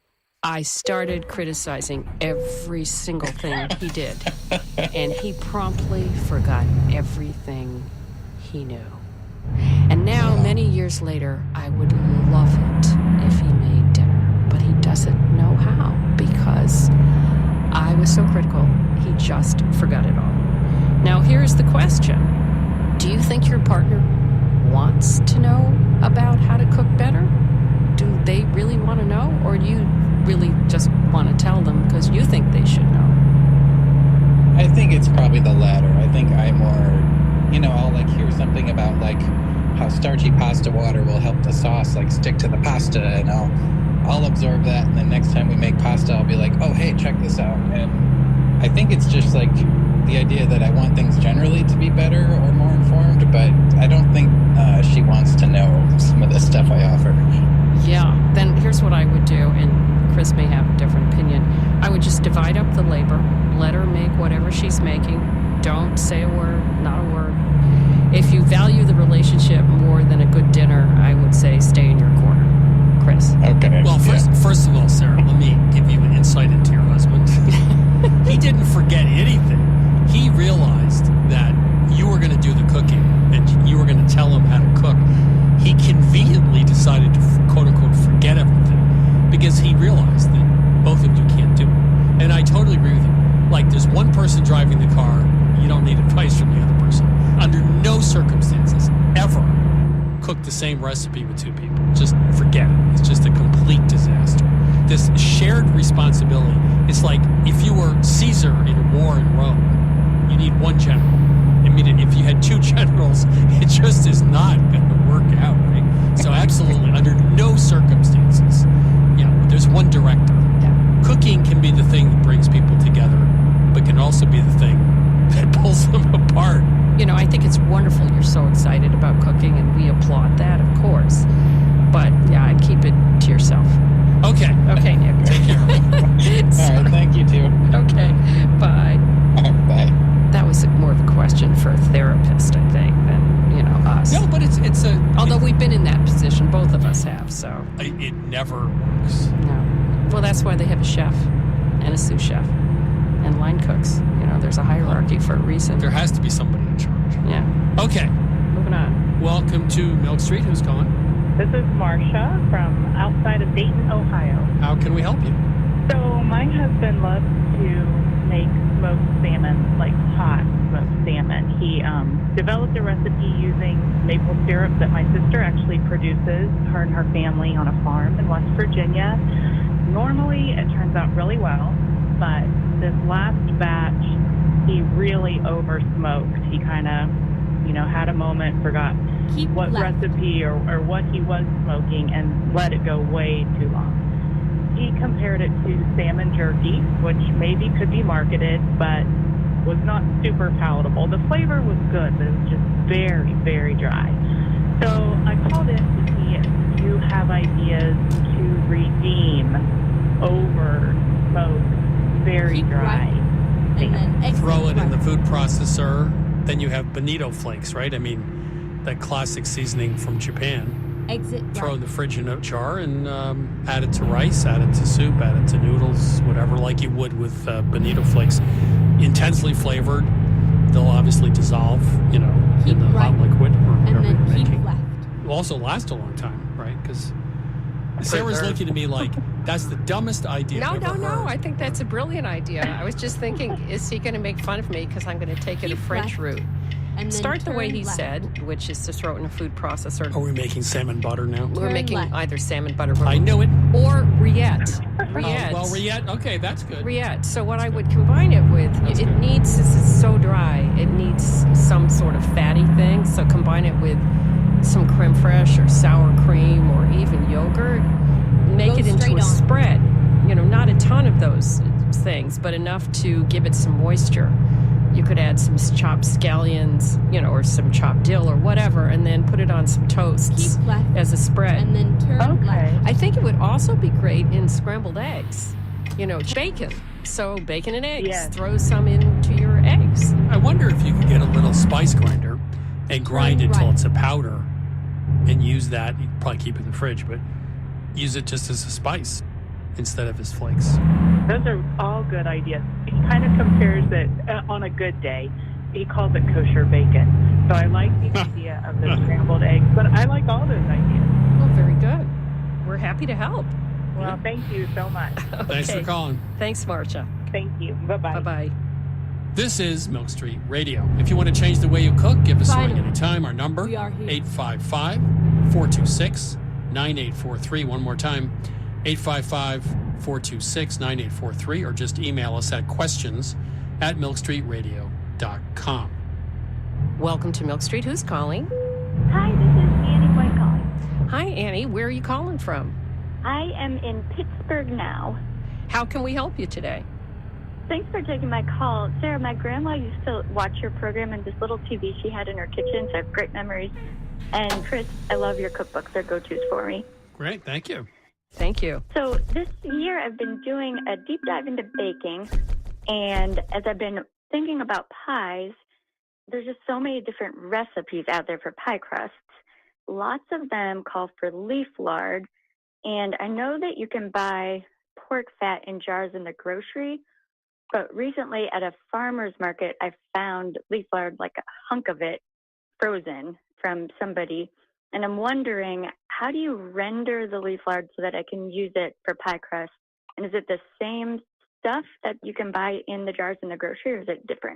I started criticizing every single thing he did, and he promptly forgot everything he knew. And now, many years later, I would love it if he made dinner, but he doesn't know how because I was so critical, he just forgot it all. Now, here's the question. Do you think your partner wants to know about how to cook better? Do they really want to know, or do you really just want to tell them because you think they should know? I think it's probably the latter. I think I more, I'll hear something about how starchy pasta water will help the sauce stick to the pasta, and I'll absorb that, and then next time we make pasta, I'll be like, oh, hey, check this out. And I think it's just the idea that I want things generally to be better or more informed, but I don't think she wants to know some of the stuff I offer. Yeah, then here's what I would do, and Chris may have a different opinion. I would just divide up the labor, let her make whatever she's making. Don't say a word, not a word. If you value the relationship more than a good dinner, I would say stay in your corner. Chris. Okay. Well, first of all, Sarah, let me give you an insight into your husband. He didn't forget anything. He realized that you were going to do the cooking and you were going to tell him how to cook. He conveniently decided to, quote unquote, forget everything because he realized that both of you can't do it. And I totally agree with you. There's one person driving the car, you don't need advice from the other person. Under no circumstances ever cook the same recipe with two people. Just forget it. It's just a complete disaster. This shared responsibility, it's like if you were Caesar in a war in Rome, you need one general. I mean, if you had two generals, it just is not going to work out, right? So absolutely, under no circumstances, there's one director. Yeah. Cooking can be the thing that brings people together, but can also be the thing that pulls them apart. I think it's wonderful you're so excited about cooking, and we applaud that, of course. But, yeah, I'd keep it to yourself. Okay. Okay, Nick. Take care. All right, thank you, too. Okay, bye. Bye. That was more of a question for a therapist, I think, than, us. No, but it's Although we've been in that position, both of us have, so. It never works. No. Well, that's why they have a chef and a sous chef and line cooks. There's a hierarchy for a reason. There has to be somebody in charge. Yeah. Okay. Moving on. Welcome to Milk Street. Who's calling? This is Marcia from outside of Dayton, Ohio. How can we help you? So my husband loves to make smoked salmon, hot smoked salmon. He developed a recipe using maple syrup that my sister actually produces, her and her family, on a farm in West Virginia. Normally, it turns out really well, but this last batch, he really over-smoked. He kind of, had a moment, forgot what recipe or what he was smoking, and let it go way too long. He compared it to salmon jerky, which maybe could be marketed, but was not super palatable. The flavor was good, but it was just very, very dry. So I called in to see if you have ideas to redeem over-smoked, very dry. And then throw it in the food processor. Then you have bonito flakes, right? I mean, that classic seasoning from Japan. Throw in the fridge in a jar and add it to rice, add it to soup, add it to noodles, whatever, like you would with bonito flakes. Intensely flavored. They'll obviously dissolve, in the hot liquid or whatever you're making. Will also last a long time, right? Because Sarah's looking at me like, that's the dumbest idea I've ever heard. I think that's a brilliant idea. I was just thinking, is he going to make fun of me because I'm going to take it a French route? And start the way he said, which is to throw it in a food processor. Are we making salmon butter now? We're making either salmon butter. I knew it. Or rillette. Rillette. Okay, that's good. Rillette. So what I would combine it with, this is so dry, it needs some sort of fatty thing. So combine it with some creme fraiche or sour cream or even yogurt. Make it into a spread. Not a ton of those things, but enough to give it some moisture. You could add some chopped scallions, or some chopped dill or whatever, and then put it on some toasts as a spread. And then turn left. I think it would also be great in scrambled eggs. bacon. So bacon and eggs. Yes. Throw some into your eggs. I wonder if you could get a little spice grinder and grind it till it's a powder and use that. You could probably keep it in the fridge, but use it just as a spice instead of as flakes. Those are all good ideas. He kind of compares it on a good day. He calls it kosher bacon. So I like the idea of the scrambled eggs, but I like all those ideas. Well, very good. We're happy to help. Well, thank you so much. Thanks for calling. Thanks, Marcia. Thank you. Bye-bye. Bye-bye. This is Milk Street Radio. If you want to change the way you cook, give us a ring Finally. anytime. Our number, We are here. 855-426-9843. One more time, 855-426-9843, or just email us at questions@milkstreetradio.com. Welcome to Milk Street. Who's calling? Hi, this is Annie White calling. Hi, Annie. Where are you calling from? I am in Pittsburgh now. How can we help you today? Thanks for taking my call. Sarah, my grandma used to watch your program in this little TV she had in her kitchen, so I have great memories. And Chris, I love your cookbooks. They're go-tos for me. Great. Thank you. Thank you. So this year I've been doing a deep dive into baking, and as I've been thinking about pies, there's just so many different recipes out there for pie crusts. Lots of them call for leaf lard, and I know that you can buy pork fat in jars in the grocery, but recently at a farmer's market, I found leaf lard, like a hunk of it, frozen from somebody. And I'm wondering, how do you render the leaf lard so that I can use it for pie crust? And is it the same stuff that you can buy in the jars in the grocery, or is it different?